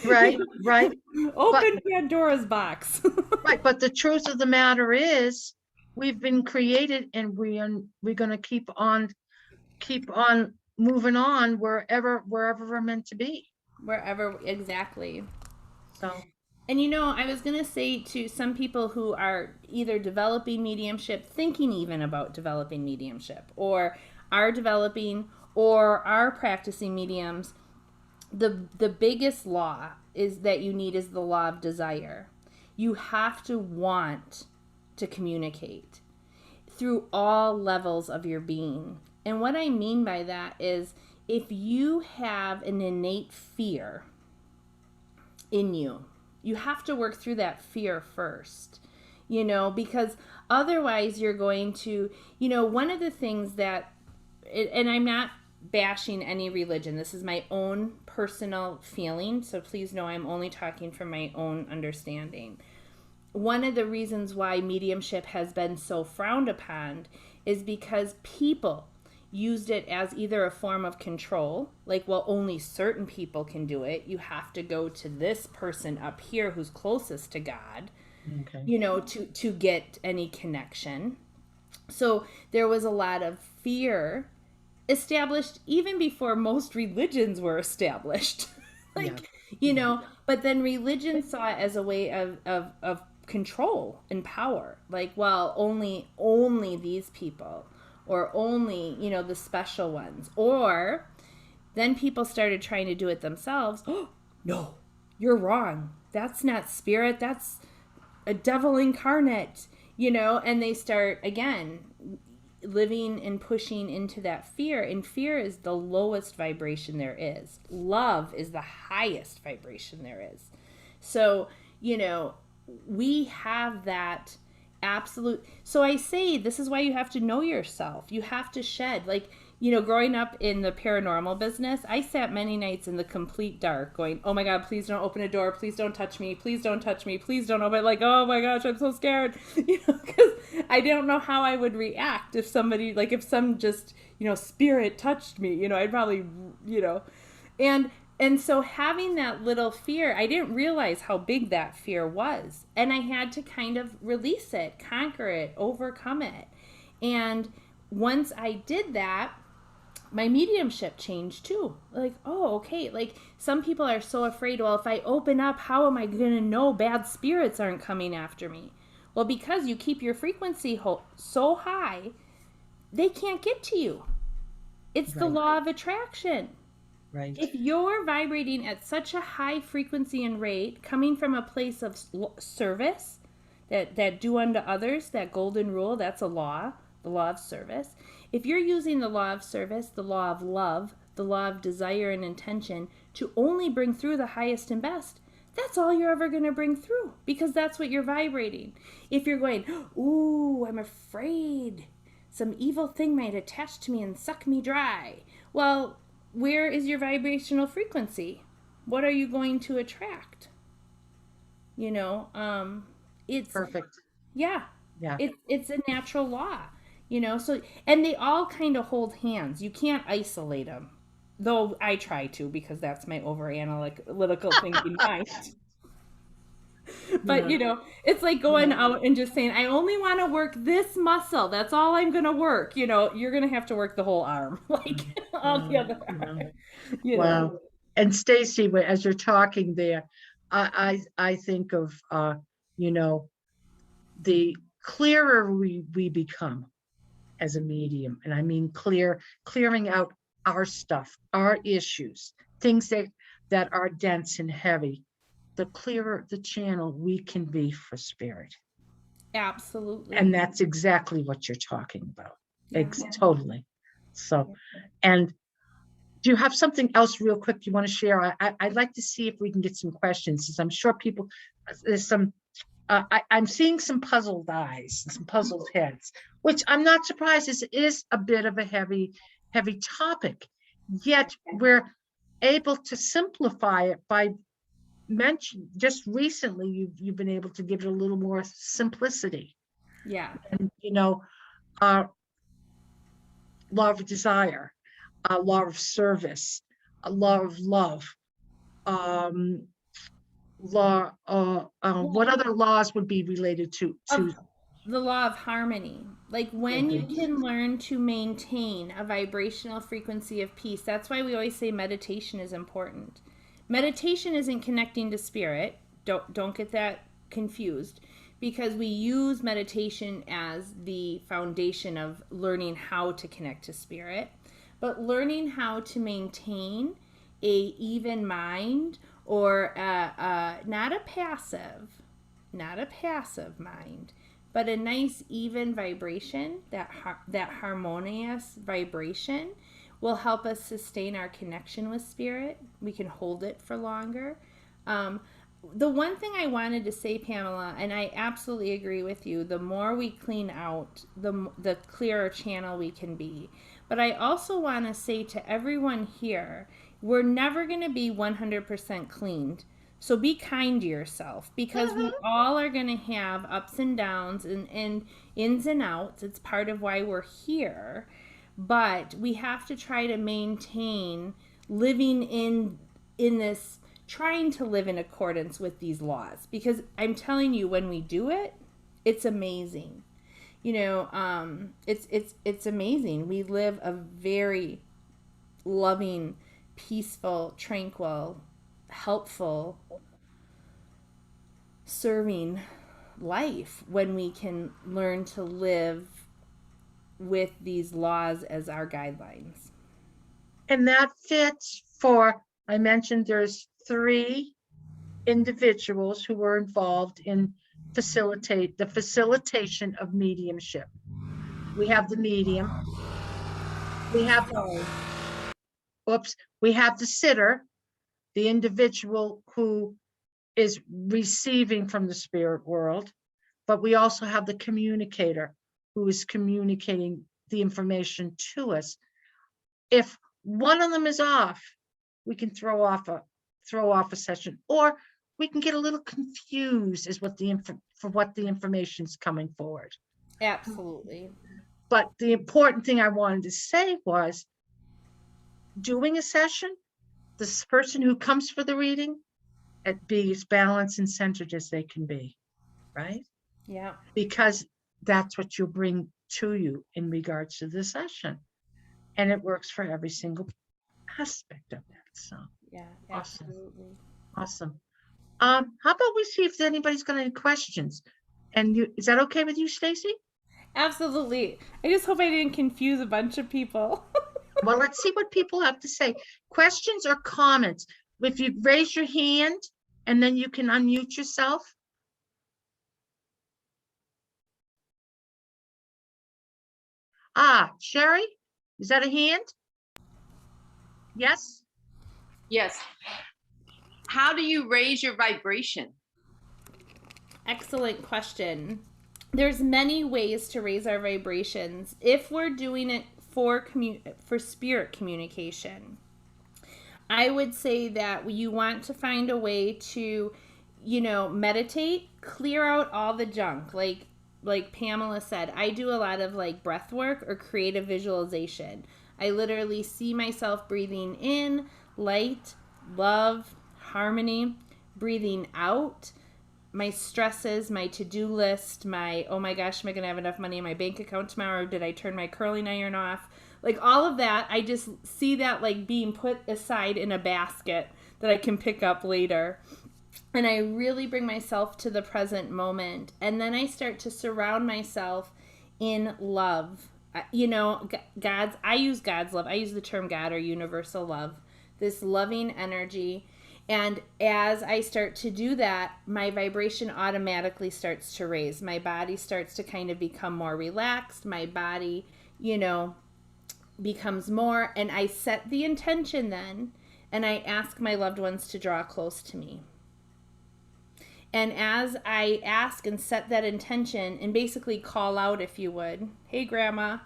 Speaker 1: right, right.
Speaker 2: Open Pandora's box.
Speaker 1: Right, but the truth of the matter is, we've been created, and we're going to keep on moving on wherever we're meant to be.
Speaker 2: Wherever, exactly.
Speaker 1: So,
Speaker 2: And I was going to say to some people who are either developing mediumship, thinking even about developing mediumship, or are developing or are practicing mediums, the biggest law is that you need is the law of desire. You have to want to communicate through all levels of your being. And what I mean by that is if you have an innate fear in you, you have to work through that fear first, because otherwise you're going to, one of the things that, and I'm not bashing any religion, this is my own personal feeling, so please know I'm only talking from my own understanding. One of the reasons why mediumship has been so frowned upon is because people used it as either a form of control, like, well, only certain people can do it. You have to go to this person up here who's closest to God,
Speaker 1: okay.
Speaker 2: to get any connection. So there was a lot of fear established even before most religions were established. like, but then religion saw it as a way of control and power. Like, well, only these people, or only, the special ones. Or then people started trying to do it themselves. Oh, no, you're wrong. That's not spirit. That's a devil incarnate, and they start again living and pushing into that fear. And fear is the lowest vibration there is. Love is the highest vibration there is. So, we have that absolute. So I say this is why you have to know yourself. You have to shed, like, growing up in the paranormal business, I sat many nights in the complete dark going, oh my God, please don't open a door, please don't touch me, please don't touch me, please don't open, like, oh my gosh, I'm so scared, because I don't know how I would react if somebody, like, if some just spirit touched me, I'd probably, and so having that little fear, I didn't realize how big that fear was. And I had to kind of release it, conquer it, overcome it. And once I did that, my mediumship changed too. Like, oh, okay. Like, some people are so afraid, well, if I open up, how am I going to know bad spirits aren't coming after me? Well, because you keep your frequency so high, they can't get to you. It's the law of attraction.
Speaker 1: Right.
Speaker 2: If you're vibrating at such a high frequency and rate, coming from a place of service, that do unto others, that golden rule, that's a law, the law of service. If you're using the law of service, the law of love, the law of desire and intention to only bring through the highest and best, that's all you're ever going to bring through, because that's what you're vibrating. If you're going, ooh, I'm afraid some evil thing might attach to me and suck me dry, well, where is your vibrational frequency? What are you going to attract? It's
Speaker 1: Perfect.
Speaker 2: yeah.
Speaker 1: Yeah.
Speaker 2: It's a natural law, so, and they all kind of hold hands. You can't isolate them. though I try to, because that's my over analytical thinking mind. But it's like going out and just saying, I only want to work this muscle. That's all I'm going to work. You're going to have to work the whole arm, like all the other arm.
Speaker 1: Wow. And Stacy, as you're talking there, I think of the clearer we become as a medium, and I mean clearing out our stuff, our issues, things that are dense and heavy. The clearer the channel we can be for spirit.
Speaker 2: Absolutely.
Speaker 1: And that's exactly what you're talking about. Totally. So, and do you have something else real quick you want to share? I'd like to see if we can get some questions, because I'm sure people, there's some, I'm seeing some puzzled eyes and some puzzled heads, which I'm not surprised, it is a bit of a heavy topic, yet we're able to simplify it by just recently you've been able to give it a little more simplicity. And law of desire, law of service, law of love, law what other laws would be related to
Speaker 2: the law of harmony? Like when you can learn to maintain a vibrational frequency of peace. That's why we always say meditation is important. Meditation isn't connecting to spirit. Don't get that confused, because we use meditation as the foundation of learning how to connect to spirit. But learning how to maintain a even mind, or not a passive mind, but a nice even vibration, that harmonious vibration, will help us sustain our connection with spirit. We can hold it for longer. The one thing I wanted to say, Pamela, and I absolutely agree with you, the more we clean out, the clearer channel we can be. But I also want to say to everyone here, we're never going to be 100% cleaned. So be kind to yourself, because we all are going to have ups and downs and ins and outs. It's part of why we're here. But we have to try to maintain living in this, trying to live in accordance with these laws, because I'm telling you, when we do it, it's amazing. It's amazing. We live a very loving, peaceful, tranquil, helpful, serving life when we can learn to live with these laws as our guidelines.
Speaker 1: And that fits for, I mentioned there's 3 individuals who were involved in the facilitation of mediumship. We have the medium, we have the sitter, the individual who is receiving from the spirit world, but we also have the communicator who is communicating the information to us. If one of them is off, we can throw off a session, or we can get a little confused as what the information is coming forward.
Speaker 2: Absolutely.
Speaker 1: But the important thing I wanted to say was, doing a session, this person who comes for the reading, be as balanced and centered as they can be, right?
Speaker 2: Yeah.
Speaker 1: Because that's what you'll bring to you in regards to the session. And it works for every single aspect of that. So
Speaker 2: yeah, absolutely.
Speaker 1: Awesome. How about we see if anybody's got any questions? And is that okay with you, Stacy?
Speaker 2: Absolutely. I just hope I didn't confuse a bunch of people.
Speaker 1: Well, let's see what people have to say. Questions or comments? If you raise your hand and then you can unmute yourself. Sherry, is that a hand? Yes?
Speaker 3: Yes. How do you raise your vibration?
Speaker 2: Excellent question. There's many ways to raise our vibrations if we're doing it for spirit communication. I would say that you want to find a way to, meditate, clear out all the junk. Like, like Pamela said, I do a lot of like breath work or creative visualization. I literally see myself breathing in light, love, harmony, breathing out my stresses, my to-do list, my, oh my gosh, am I going to have enough money in my bank account tomorrow? Or did I turn my curling iron off? Like all of that, I just see that like being put aside in a basket that I can pick up later. And I really bring myself to the present moment. And then I start to surround myself in love. You know, I use God's love. I use the term God or universal love, this loving energy. And as I start to do that, my vibration automatically starts to raise. My body starts to kind of become more relaxed. My body, you know, becomes more. And I set the intention then, and I ask my loved ones to draw close to me. And as I ask and set that intention and basically call out, if you would, hey, Grandma,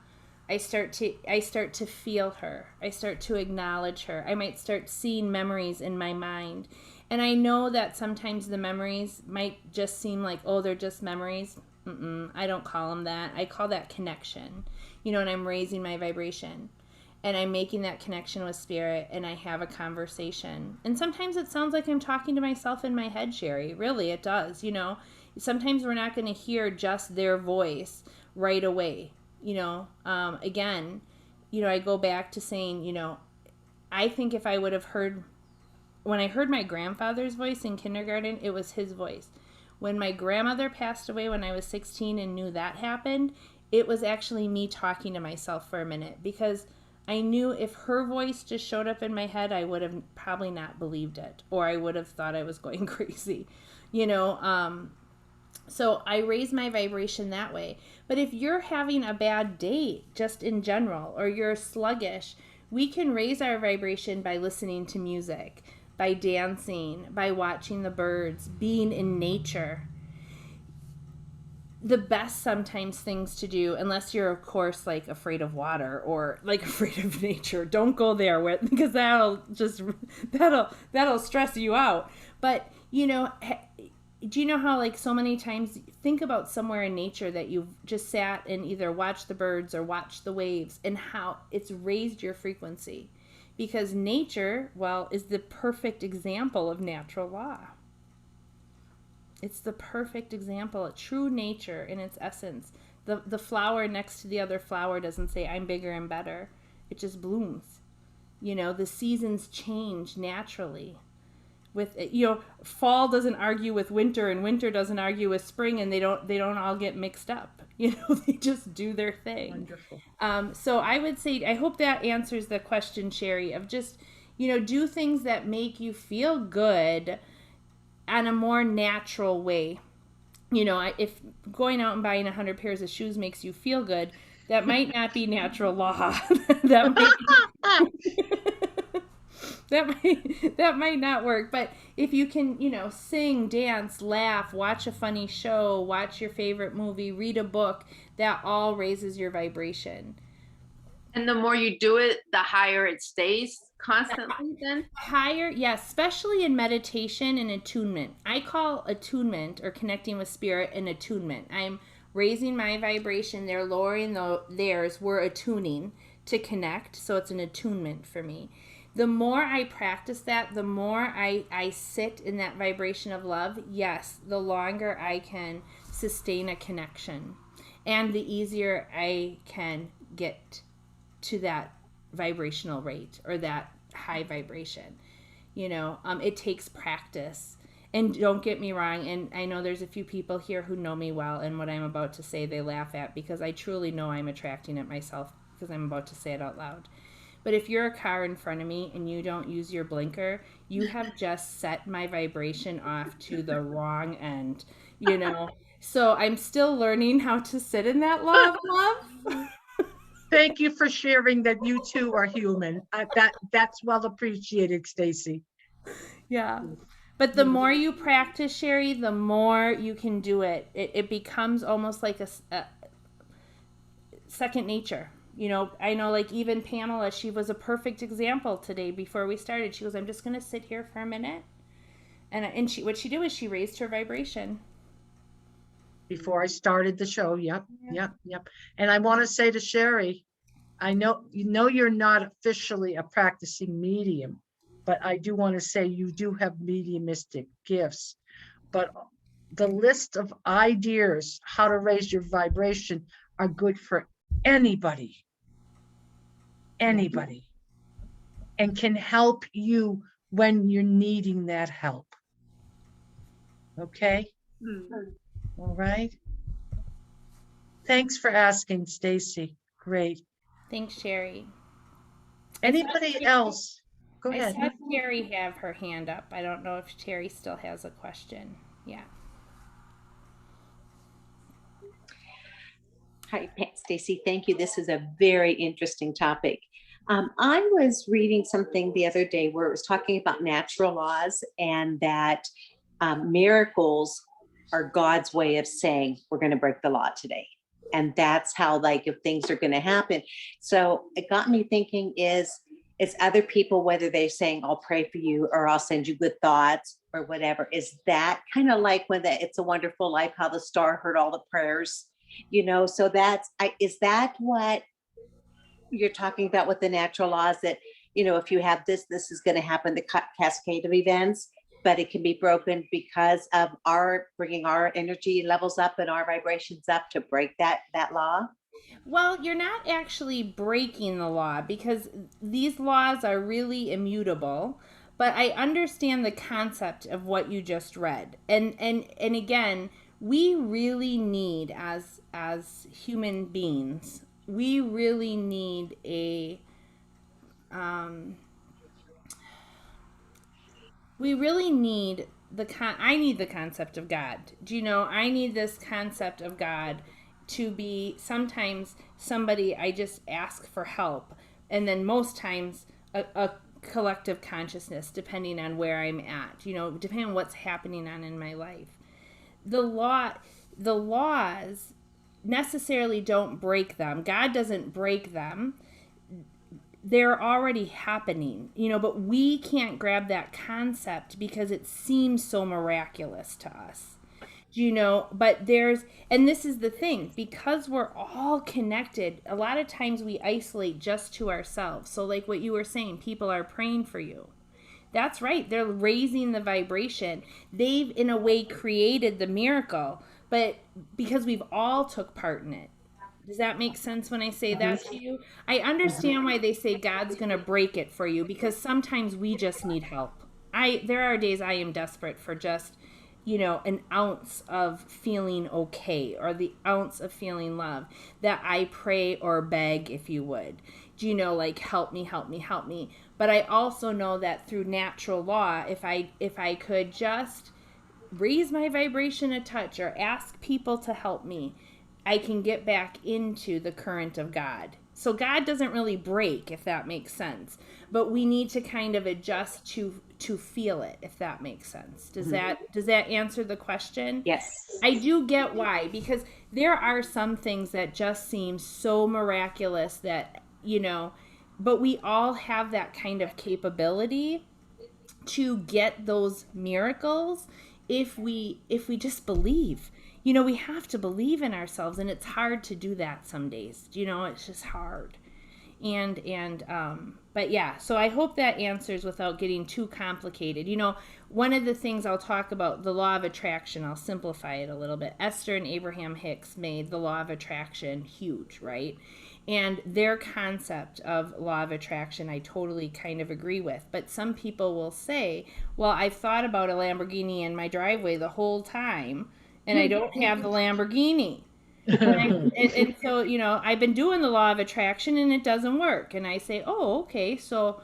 Speaker 2: I start to feel her. I start to acknowledge her. I might start seeing memories in my mind. And I know that sometimes the memories might just seem like, oh, they're just memories. I don't call them that. I call that connection. You know, and I'm raising my vibration. And I'm making that connection with spirit, and I have a conversation. And sometimes it sounds like I'm talking to myself in my head, Sherry. Really, it does, you know. Sometimes we're not going to hear just their voice right away. You know, again, you know, I go back to saying, you know, I think if I would have heard, when I heard my grandfather's voice in kindergarten, it was his voice. When my grandmother passed away when I was 16 and knew that happened, it was actually me talking to myself for a minute, because I knew if her voice just showed up in my head, I would have probably not believed it, or I would have thought I was going crazy, you know. So I raise my vibration that way. But if you're having a bad day, just in general, or you're sluggish, we can raise our vibration by listening to music, by dancing, by watching the birds, being in nature. The best sometimes things to do, unless you're of course like afraid of water or like afraid of nature, don't go there with, because that'll stress you out. But you know, do you know how like so many times think about somewhere in nature that you've just sat and either watched the birds or watched the waves, and how it's raised your frequency? Because nature, well, is the perfect example of natural law. It's the perfect example of true nature in its essence. The flower next to the other flower doesn't say, I'm bigger and better. It just blooms. You know, the seasons change naturally. With, you know, fall doesn't argue with winter, and winter doesn't argue with spring, and they don't all get mixed up. You know, they just do their thing.
Speaker 1: Wonderful.
Speaker 2: So I would say, I hope that answers the question, Sherry, of just, you know, do things that make you feel good on a more natural way. You know, if going out and buying 100 pairs of shoes makes you feel good, that might not be natural law. that might not work. But if you can, you know, sing, dance, laugh, watch a funny show, watch your favorite movie, read a book, that all raises your vibration.
Speaker 3: And the more you do it, the higher it stays constantly then?
Speaker 2: Higher, yes, especially in meditation and attunement. I call attunement, or connecting with spirit, an attunement. I'm raising my vibration, they're lowering theirs, we're attuning to connect, so it's an attunement for me. The more I practice that, the more I sit in that vibration of love, yes, the longer I can sustain a connection, and the easier I can get to that vibrational rate, or that high vibration. You know, it takes practice. And don't get me wrong, and I know there's a few people here who know me well, and what I'm about to say they laugh at, because I truly know I'm attracting it myself, because I'm about to say it out loud. But if you're a car in front of me and you don't use your blinker, you have just set my vibration off to the wrong end, you know. So I'm still learning how to sit in that law of love.
Speaker 1: Thank you for sharing that you too are human. That's well appreciated, Stacy.
Speaker 2: Yeah. But the more you practice, Sherry, the more you can do it. It becomes almost like a second nature. You know, I know like even Pamela, she was a perfect example today before we started. She goes, I'm just going to sit here for a minute. And what she did was she raised her vibration.
Speaker 1: before I started the show. Yep. And I want to say to Sherry, I know you're not officially a practicing medium, but I do want to say you do have mediumistic gifts. But the list of ideas how to raise your vibration are good for anybody, and can help you when you're needing that help. Okay. All right. Thanks for asking, Stacy. Great.
Speaker 2: Thanks, Sherry.
Speaker 1: Anybody else? Go ahead.
Speaker 2: I saw Sherry have her hand up. I don't know if Sherry still has a question. Yeah.
Speaker 4: Hi, Stacy. Thank you. This is a very interesting topic. I was reading something the other day where it was talking about natural laws and that miracles are God's way of saying we're going to break the law today. And that's how, like, if things are going to happen. So it got me thinking, is other people, whether they're saying, I'll pray for you or I'll send you good thoughts or whatever, is that kind of like when It's a Wonderful Life, how the star heard all the prayers, you know? So is that what you're talking about with the natural laws, that, you know, if you have this is going to happen, the cascade of events, but it can be broken because of bringing our energy levels up and our vibrations up to break that law?
Speaker 2: Well, you're not actually breaking the law because these laws are really immutable, but I understand the concept of what you just read. And again, we really need, as human beings, we really need I need the concept of God. Do you know, I need this concept of God to be sometimes somebody I just ask for help, and then most times a collective consciousness, depending on where I'm at, you know, depending on what's happening on in my life. The laws necessarily don't break them. God doesn't break them. They're already happening, you know, but we can't grab that concept because it seems so miraculous to us, you know. But and this is the thing, because we're all connected, a lot of times we isolate just to ourselves. So like what you were saying, people are praying for you. That's right. They're raising the vibration. They've in a way created the miracle, but because we've all took part in it. Does that make sense when I say that to you? I understand why they say God's going to break it for you, because sometimes we just need help. There are days I am desperate for just, you know, an ounce of feeling okay, or the ounce of feeling love, that I pray or beg, if you would. Do you know, like, help me, help me, help me. But I also know that through natural law, if I could just raise my vibration a touch or ask people to help me, I can get back into the current of God. So God doesn't really break, if that makes sense. But we need to kind of adjust to feel it, if that makes sense. Does that answer the question?
Speaker 4: Yes.
Speaker 2: I do get why, because there are some things that just seem so miraculous that, you know, but we all have that kind of capability to get those miracles if we just believe. You know, we have to believe in ourselves, and it's hard to do that some days. You know, it's just hard. But yeah, so I hope that answers without getting too complicated. You know, one of the things I'll talk about, the law of attraction, I'll simplify it a little bit. Esther and Abraham Hicks made the law of attraction huge, right? And their concept of law of attraction, I totally kind of agree with. But some people will say, well, I've thought about a Lamborghini in my driveway the whole time, and I don't have the Lamborghini. And so, you know, I've been doing the law of attraction and it doesn't work. And I say, oh, okay, so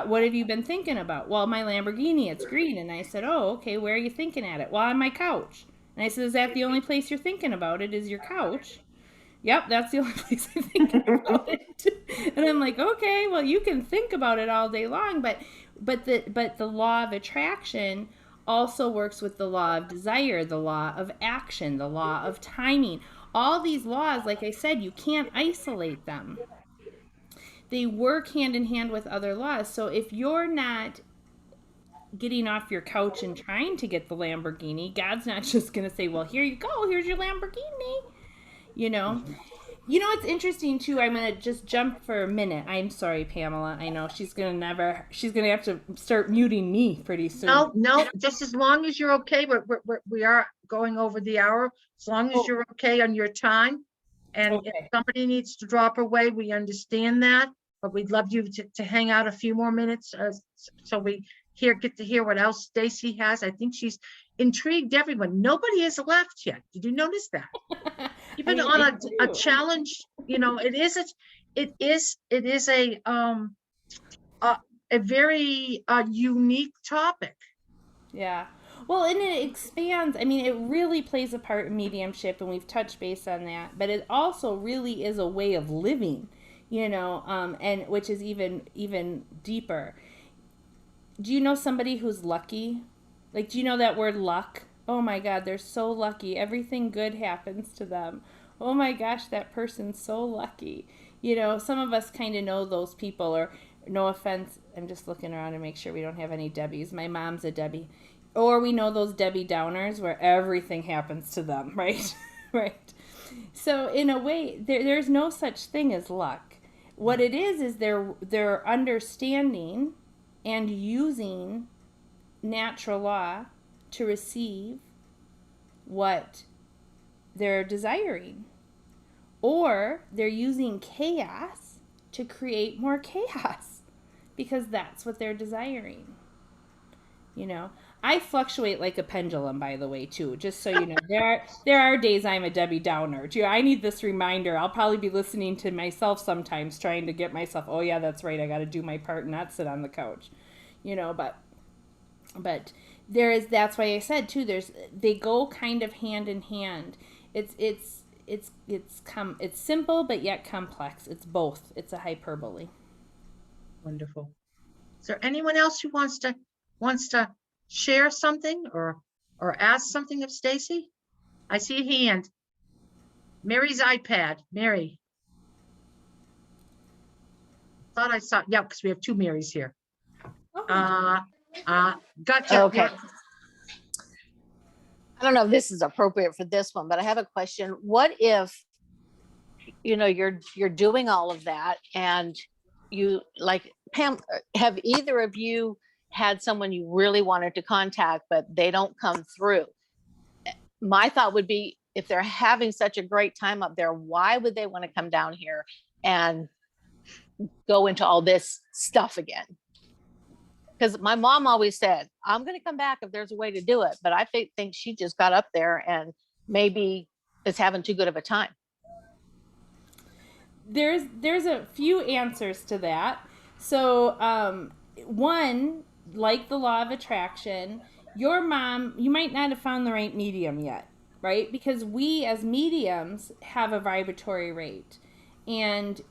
Speaker 2: what have you been thinking about? Well, my Lamborghini, it's green. And I said, oh, okay, where are you thinking at it? Well, on my couch. And I said, is that the only place you're thinking about it, is your couch? Yep, that's the only place I'm thinking about it. And I'm like, okay, well, you can think about it all day long, but the law of attraction also works with the law of desire, the law of action, the law of timing. All these laws, like I said, you can't isolate them. They work hand in hand with other laws. So if you're not getting off your couch and trying to get the Lamborghini. God's not just going to say, well, here you go. Here's your Lamborghini. You know, it's interesting too. I'm going to just jump for a minute. I'm sorry, Pamela. I know she's going to have to start muting me pretty soon.
Speaker 1: No, just as long as you're okay. We are going over the hour. As long as you're okay on your time. And if somebody needs to drop away, we understand that. But we'd love you to hang out a few more minutes so we get to hear what else Stacy has. I think she's intrigued everyone. Nobody has left yet. Did you notice that? Even on a challenge, it is a very unique topic.
Speaker 2: Yeah. Well, and it expands. I mean, it really plays a part in mediumship, and we've touched base on that. But it also really is a way of living, and which is even deeper. Do you know somebody who's lucky? Like, do you know that word luck? Oh my God, they're so lucky. Everything good happens to them. Oh my gosh, that person's so lucky. Some of us kind of know those people, or no offense, I'm just looking around to make sure we don't have any Debbies. My mom's a Debbie. Or we know those Debbie Downers where everything happens to them, right? Right. So in a way, there's no such thing as luck. What it is they're understanding and using natural law to receive what they're desiring. Or they're using chaos to create more chaos because that's what they're desiring. I fluctuate like a pendulum, by the way, too, just so you know. There are days I'm a Debbie Downer. I need this reminder. I'll probably be listening to myself sometimes, trying to get myself, oh yeah, that's right, I got to do my part and not sit on the couch. But that's why I said too, they go kind of hand in hand. It's simple but yet complex. It's both. It's a hyperbole.
Speaker 1: Wonderful. Is there anyone else who wants to share something or ask something of Stacy? I see a hand. Mary's iPad. Mary. Thought I saw, because we have two Marys here. Gotcha.
Speaker 5: Okay. I don't know if this is appropriate for this one, but I have a question. What if, you're doing all of that and you, like Pam, have either of you had someone you really wanted to contact, but they don't come through? My thought would be, if they're having such a great time up there, why would they want to come down here and go into all this stuff again? Because my mom always said, I'm going to come back if there's a way to do it. But I think she just got up there and maybe is having too good of a time.
Speaker 2: There's a few answers to that. So one, like the law of attraction, your mom, you might not have found the right medium yet, right? Because we as mediums have a vibratory rate, and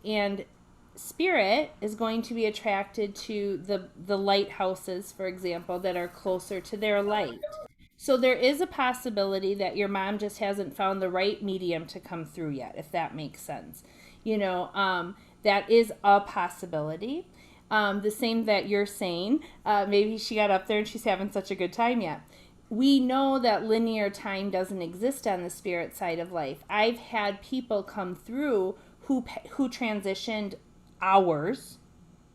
Speaker 2: spirit is going to be attracted to the lighthouses, for example, that are closer to their light. So there is a possibility that your mom just hasn't found the right medium to come through yet, if that makes sense. That is a possibility. The same that you're saying, maybe she got up there and she's having such a good time yet. We know that linear time doesn't exist on the spirit side of life. I've had people come through who transitioned hours.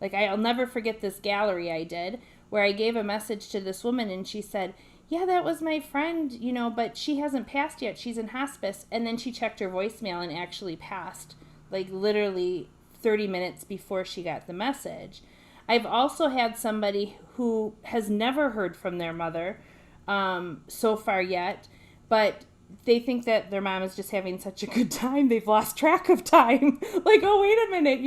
Speaker 2: Like, I'll never forget this gallery I did where I gave a message to this woman and she said, yeah, that was my friend, but she hasn't passed yet. She's in hospice. And then she checked her voicemail and actually passed, like literally 30 minutes before she got the message. I've also had somebody who has never heard from their mother so far yet, but they think that their mom is just having such a good time, they've lost track of time. Like, oh, wait a minute,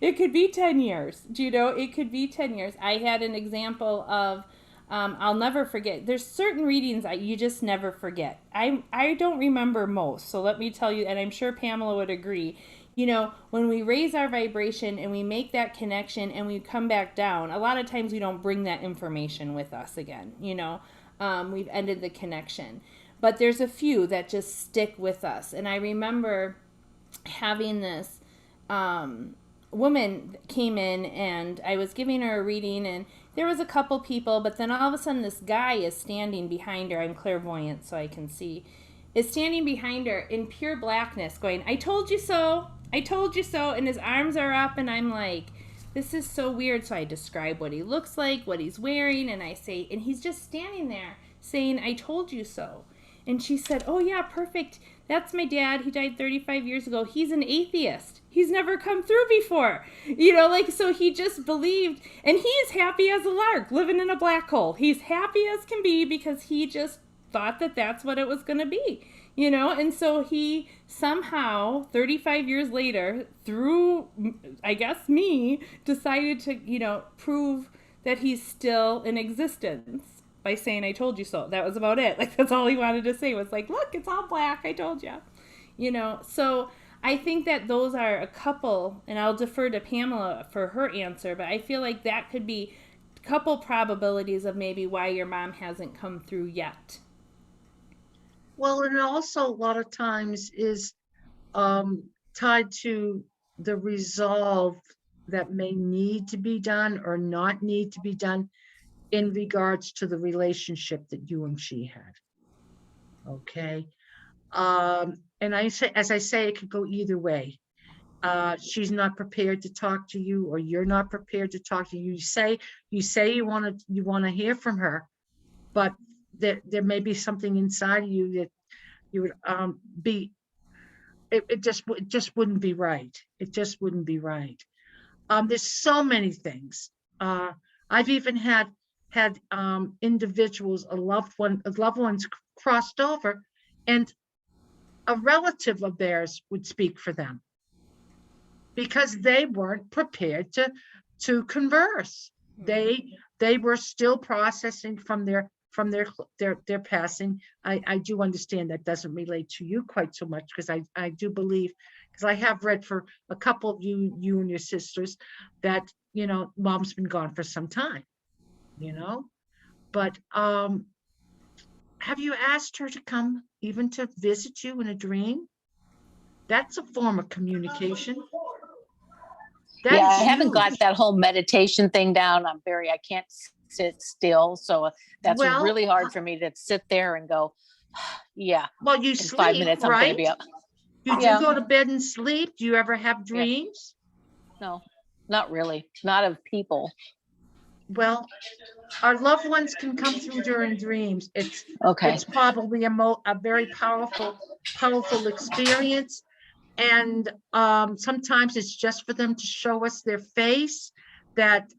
Speaker 2: it could be 10 years. It could be 10 years. I had an example of, I'll never forget. There's certain readings you just never forget. I don't remember most, so let me tell you, and I'm sure Pamela would agree. When we raise our vibration and we make that connection and we come back down, a lot of times we don't bring that information with us again. We've ended the connection. But there's a few that just stick with us. And I remember having this woman came in and I was giving her a reading, and there was a couple people, but then all of a sudden this guy is standing behind her. I'm clairvoyant, so I can see. Is standing behind her in pure blackness going, I told you so. I told you so. And his arms are up, and I'm like, this is so weird. So I describe what he looks like, what he's wearing, and I say, and he's just standing there saying, I told you so. And she said, oh yeah, perfect. That's my dad. He died 35 years ago. He's an atheist. He's never come through before. So he just believed, and he is happy as a lark, living in a black hole. He's happy as can be because he just thought that that's what it was going to be, and so he somehow 35 years later, through I guess me, decided to prove that he's still in existence by saying I told you so. That was about it. Like, that's all he wanted to say was like, look, it's all black, I told you. So I think that those are a couple, and I'll defer to Pamela for her answer, but I feel like that could be a couple probabilities of maybe why your mom hasn't come through yet.
Speaker 1: Well, and also a lot of times is tied to the resolve that may need to be done or not need to be done in regards to the relationship that you and she had. Okay. And as I say, it could go either way. She's not prepared to talk to you, or you're not prepared to talk to you. You say you want to hear from her, but there may be something inside of you that you would it just wouldn't be right. It just wouldn't be right. There's so many things. I've even had individuals, loved ones crossed over, and a relative of theirs would speak for them because they weren't prepared to converse. They were still processing from their passing. I do understand that doesn't relate to you quite so much, because I do believe, because I have read for a couple of you and your sisters that mom's been gone for some time, but have you asked her to come even to visit you in a dream? That's a form of communication.
Speaker 5: I haven't got that whole meditation thing down. I can't sit still. So that's really hard for me to sit there and go, yeah.
Speaker 1: Well, you
Speaker 5: in
Speaker 1: sleep,
Speaker 5: 5 minutes, I'm
Speaker 1: right?
Speaker 5: going to be up.
Speaker 1: You do go to bed and sleep. Do you ever have dreams?
Speaker 5: No, not really. Not of people.
Speaker 1: Well, our loved ones can come through during dreams. It's probably a very powerful experience. And sometimes it's just for them to show us their face, that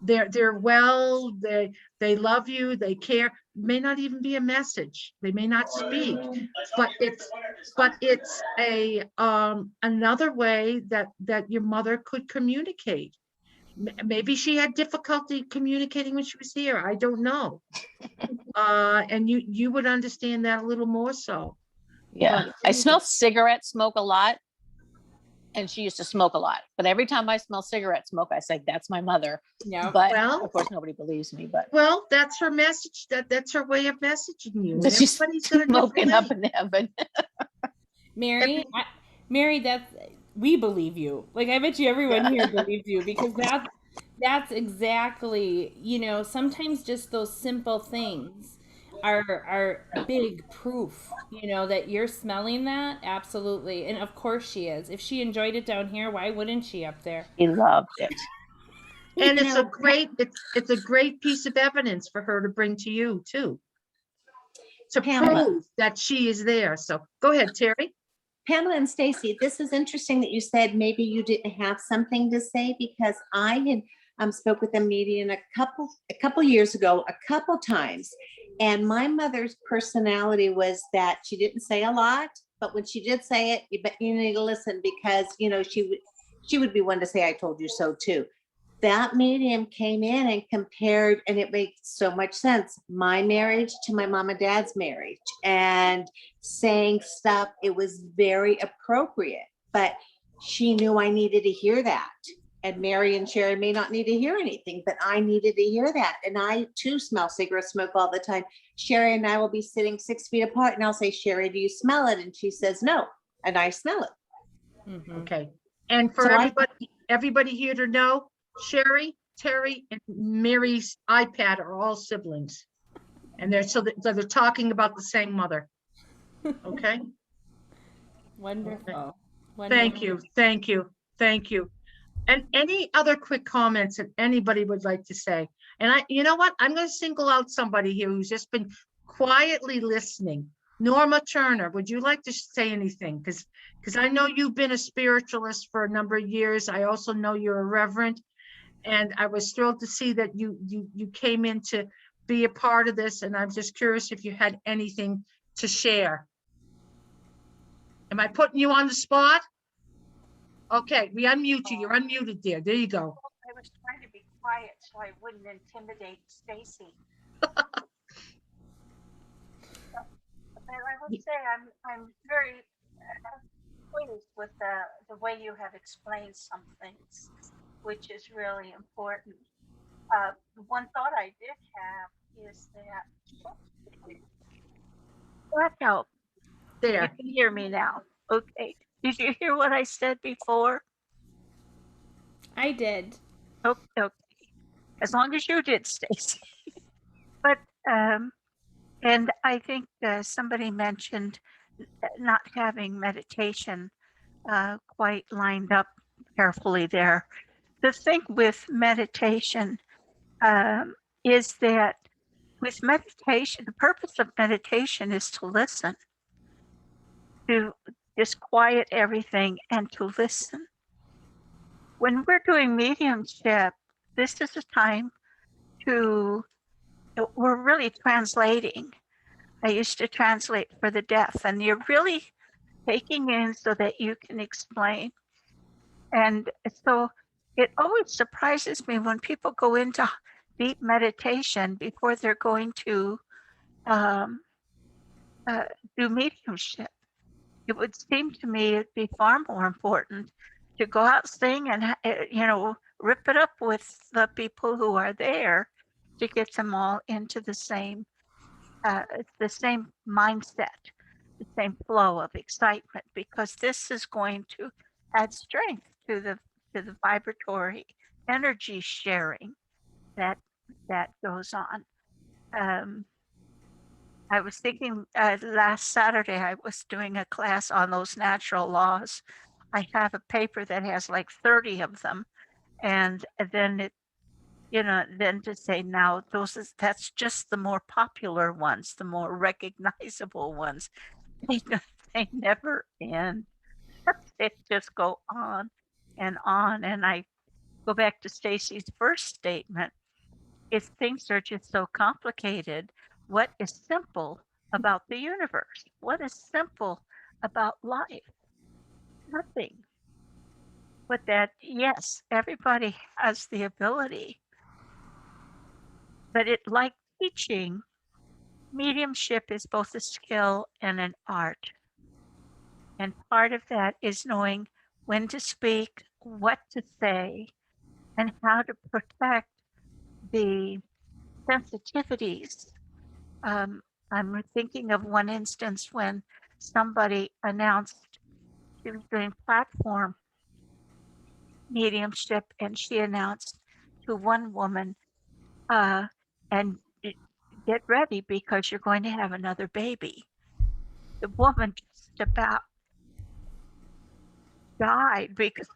Speaker 1: they're well, they love you, they care. It may not even be a message. They may not speak, but it's a another way that your mother could communicate. Maybe she had difficulty communicating when she was here. I don't know. And you would understand that a little more so.
Speaker 5: Yeah. But I smell cigarette smoke a lot. And she used to smoke a lot. But every time I smell cigarette smoke, I say, that's my mother. Yeah. But of course, nobody believes me. But
Speaker 1: that's her message. That's her way of messaging you.
Speaker 5: But she's smoking up in heaven.
Speaker 2: Mary, we believe you. Like, I bet you everyone here believes you, because that's exactly, sometimes just those simple things are big proof, that you're smelling that. Absolutely. And of course she is. If she enjoyed it down here, why wouldn't she up there?
Speaker 5: She loved it.
Speaker 1: And it's a great piece of evidence for her to bring to you too, to prove that she is there. So go ahead, Terry.
Speaker 4: Pamela and Stacy, this is interesting that you said maybe you didn't have something to say, because I had spoke with a medium a couple years ago, a couple times. And my mother's personality was that she didn't say a lot, but when she did say it, you need to listen, because, she would be one to say, I told you so too. That medium came in and compared, and it makes so much sense, my marriage to my mom and dad's marriage, and saying stuff. It was very appropriate, but she knew I needed to hear that. And Mary and Sherry may not need to hear anything, but I needed to hear that. And I too smell cigarette smoke all the time. Sherry and I will be sitting 6 feet apart, and I'll say, Sherry, do you smell it? And she says, no. And I smell it.
Speaker 1: Mm-hmm. Okay. And for everybody here to know, Sherry, Terry and Mary's iPad are all siblings. And so they're talking about the same mother. Okay?
Speaker 2: Wonderful.
Speaker 1: Thank you, thank you, thank you. And any other quick comments that anybody would like to say? And you know what? I'm going to single out somebody here who's just been quietly listening. Norma Turner, would you like to say anything? Because I know you've been a spiritualist for a number of years. I also know you're a reverend, and I was thrilled to see that you came in to be a part of this. And I'm just curious if you had anything to share. Am I putting you on the spot? Okay, we unmute you. You're unmuted there. There you go.
Speaker 6: I was trying to be quiet so I wouldn't intimidate Stacy. But I would say I'm very pleased with the way you have explained some things, which is really important. One thought I did have is that blackout. You
Speaker 1: There.
Speaker 6: can hear me now. Okay. Did you hear what I said before?
Speaker 2: I did.
Speaker 6: Okay. As long as you did, Stacy. But and I think somebody mentioned not having meditation quite lined up carefully there. The thing with meditation is that with meditation, the purpose of meditation is to listen, to just quiet everything and to listen. When we're doing mediumship, this is a time we're really translating. I used to translate for the deaf, and you're really taking in so that you can explain. And so it always surprises me when people go into deep meditation before they're going to do mediumship. It would seem to me it'd be far more important to go out, sing, and rip it up with the people who are there to get them all into the same mindset, the same flow of excitement, because this is going to add strength to the vibratory energy sharing that goes on. I was thinking last Saturday I was doing a class on those natural laws. I have a paper that has like 30 of them, and then then to say now that's just the more popular ones, the more recognizable ones. They never end. They just go on. And I go back to Stacy's first statement. If things are just so complicated, what is simple about the universe? What is simple about life? Nothing. But that, yes, everybody has the ability. But like teaching, mediumship is both a skill and an art. And part of that is knowing when to speak, what to say, and how to protect the sensitivities. I'm thinking of one instance when somebody announced she was doing platform mediumship, and she announced to one woman, and get ready because you're going to have another baby. The woman just about died because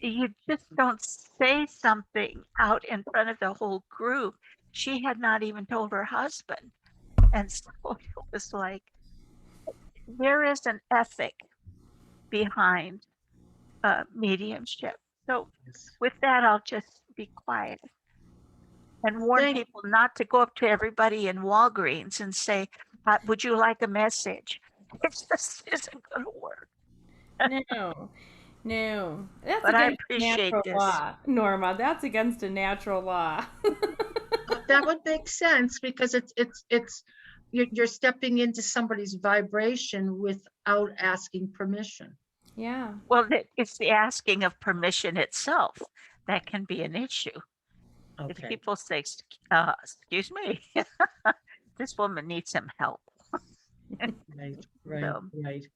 Speaker 6: you just don't say something out in front of the whole group. She had not even told her husband. And so it was like, there is an ethic behind mediumship. So with that, I'll just be quiet and warn people not to go up to everybody in Walgreens and say, would you like a message? It just isn't going to work.
Speaker 2: No. That's
Speaker 6: but I
Speaker 2: against
Speaker 6: appreciate
Speaker 2: natural
Speaker 6: this.
Speaker 2: law, Norma. That's against a natural law.
Speaker 1: That would make sense because you're stepping into somebody's vibration without asking permission.
Speaker 2: Yeah.
Speaker 6: Well, it's the asking of permission itself that can be an issue. If
Speaker 1: Okay.
Speaker 6: people say, excuse me, this woman needs some help.
Speaker 1: Right.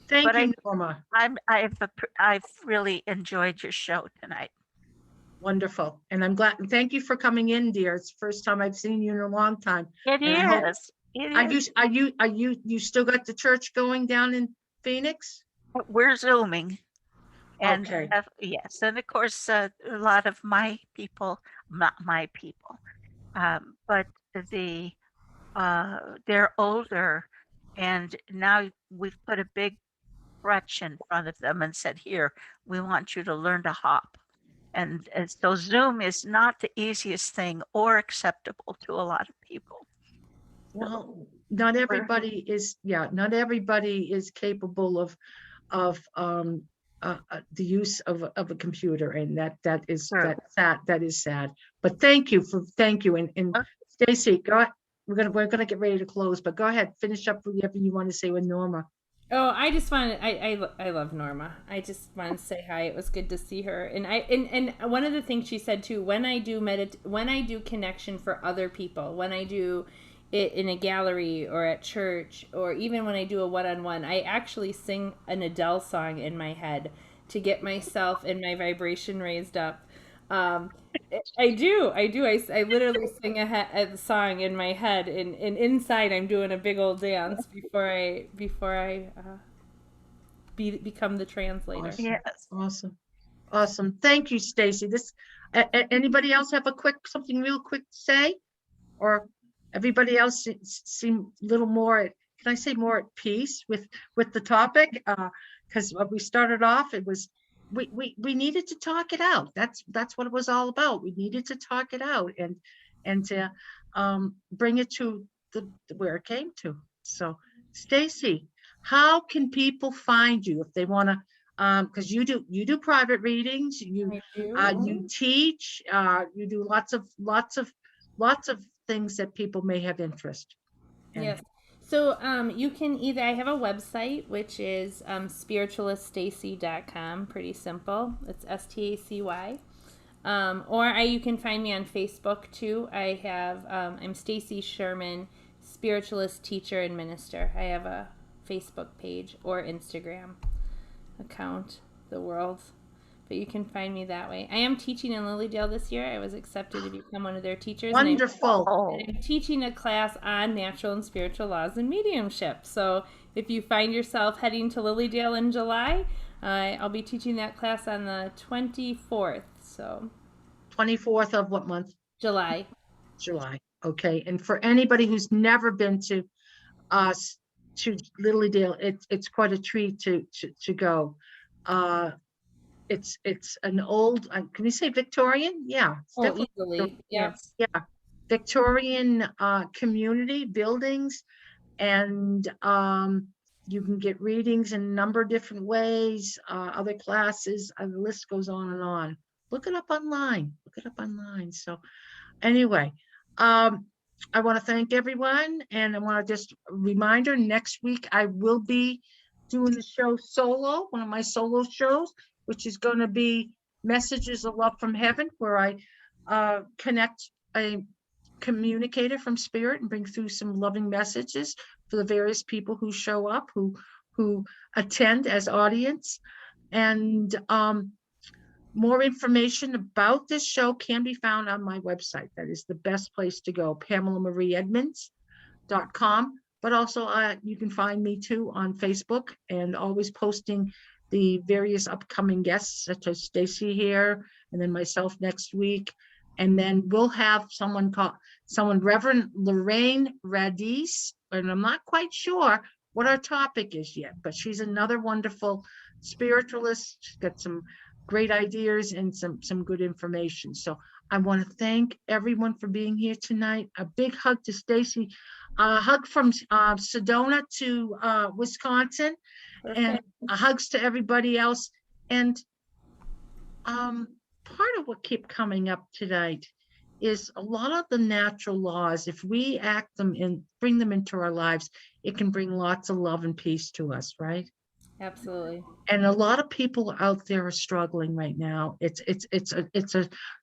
Speaker 1: Thank you, Norma.
Speaker 6: I've really enjoyed your show tonight.
Speaker 1: Wonderful. And I'm glad, thank you for coming in, dear. It's the first time I've seen you in a long time.
Speaker 6: It
Speaker 1: And I hope-
Speaker 6: is. It is.
Speaker 1: You still got the church going down in Phoenix?
Speaker 6: We're Zooming. And
Speaker 1: Okay.
Speaker 6: yes, and of course, a lot of my people, not my people, but they're older, and now we've put a big crutch in front of them and said, "Here, we want you to learn to hop." And so Zoom is not the easiest thing or acceptable to a lot of people.
Speaker 1: Well, not everybody is, not everybody is capable of the use of a computer, and that is
Speaker 6: Sure.
Speaker 1: that is sad. But thank you. And Stacy, go ahead. We're gonna get ready to close, but go ahead, finish up whatever you want to say with Norma.
Speaker 2: Oh, I just wanted, I love Norma. I just wanted to say hi. It was good to see her. And one of the things she said too, when I do connection for other people, when I do it in a gallery or at church, or even when I do a one-on-one, I actually sing an Adele song in my head to get myself and my vibration raised up. I do. I literally sing a song in my head, and inside I'm doing a big old dance before I become the translator.
Speaker 1: Awesome.
Speaker 6: Yes.
Speaker 1: Awesome. Thank you, Stacy. Anybody else have something real quick to say, or everybody else seem a little more, can I say more at peace with the topic? Because when we started off, it was we needed to talk it out. That's what it was all about. We needed to talk it out and to bring it to where it came to. So, Stacy, how can people find you if they want to? Because you do private readings. You teach. You do lots of things that people may have interest in.
Speaker 2: Yes. So you can I have a website, which is spiritualiststacy.com. Pretty simple. It's STACY. You can find me on Facebook too. I have, I'm Stacy Sherman, Spiritualist Teacher and Minister. I have a Facebook page or Instagram account, the world. But you can find me that way. I am teaching in Lilydale this year. I was accepted to become one of their teachers.
Speaker 1: Wonderful.
Speaker 2: And I'm teaching a class on natural and spiritual laws and mediumship. So if you find yourself heading to Lilydale in July, I'll be teaching that class on the 24th. So
Speaker 1: 24th of what month?
Speaker 2: July.
Speaker 1: Okay. And for anybody who's never been to Lilydale, it's quite a treat to go. It's an old, can we say Victorian? Yeah.
Speaker 2: Easily. Yeah.
Speaker 1: Yeah. Victorian community buildings, and you can get readings in a number of different ways, other classes, the list goes on and on. Look it up online. So anyway, I want to thank everyone, and I want to just reminder, next week I will be doing the show solo, one of my solo shows, which is going to be Messages of Love from Heaven, where I connect a communicator from spirit and bring through some loving messages for the various people who show up, who attend as audience. And more information about this show can be found on my website. That is the best place to go, PamelaMarieEdmunds.com. But also you can find me too on Facebook, and always posting the various upcoming guests, such as Stacy here, and then myself next week. And then we'll have someone Reverend Lorraine Radice, and I'm not quite sure what our topic is yet, but she's another wonderful spiritualist. She's got some great ideas and some good information. So I want to thank everyone for being here tonight. A big hug to Stacy, a hug from Sedona to Wisconsin, and hugs to everybody else. And part of what kept coming up tonight is a lot of the natural laws. If we act them and bring them into our lives, it can bring lots of love and peace to us, right?
Speaker 2: Absolutely.
Speaker 1: And a lot of people out there are struggling right now. It's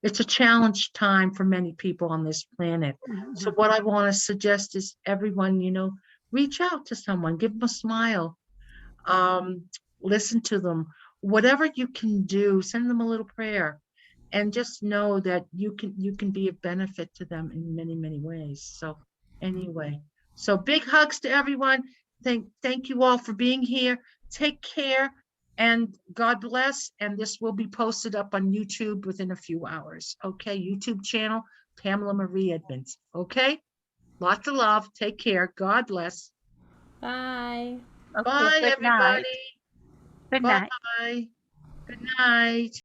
Speaker 1: a challenge time for many people on this planet. So what I want to suggest is everyone, reach out to someone, give them a smile, listen to them, whatever you can do, send them a little prayer. and just know that you can be of benefit to them in many, many ways. So anyway, so big hugs to everyone. Thank you all for being here. Take care and God bless. And this will be posted up on YouTube within a few hours. Okay, YouTube channel, Pamela Marie Edmunds. Okay, lots of love. Take care. God bless.
Speaker 2: Bye.
Speaker 6: Okay,
Speaker 1: Bye,
Speaker 6: good night.
Speaker 1: everybody.
Speaker 6: Good night.
Speaker 1: Bye. Good night.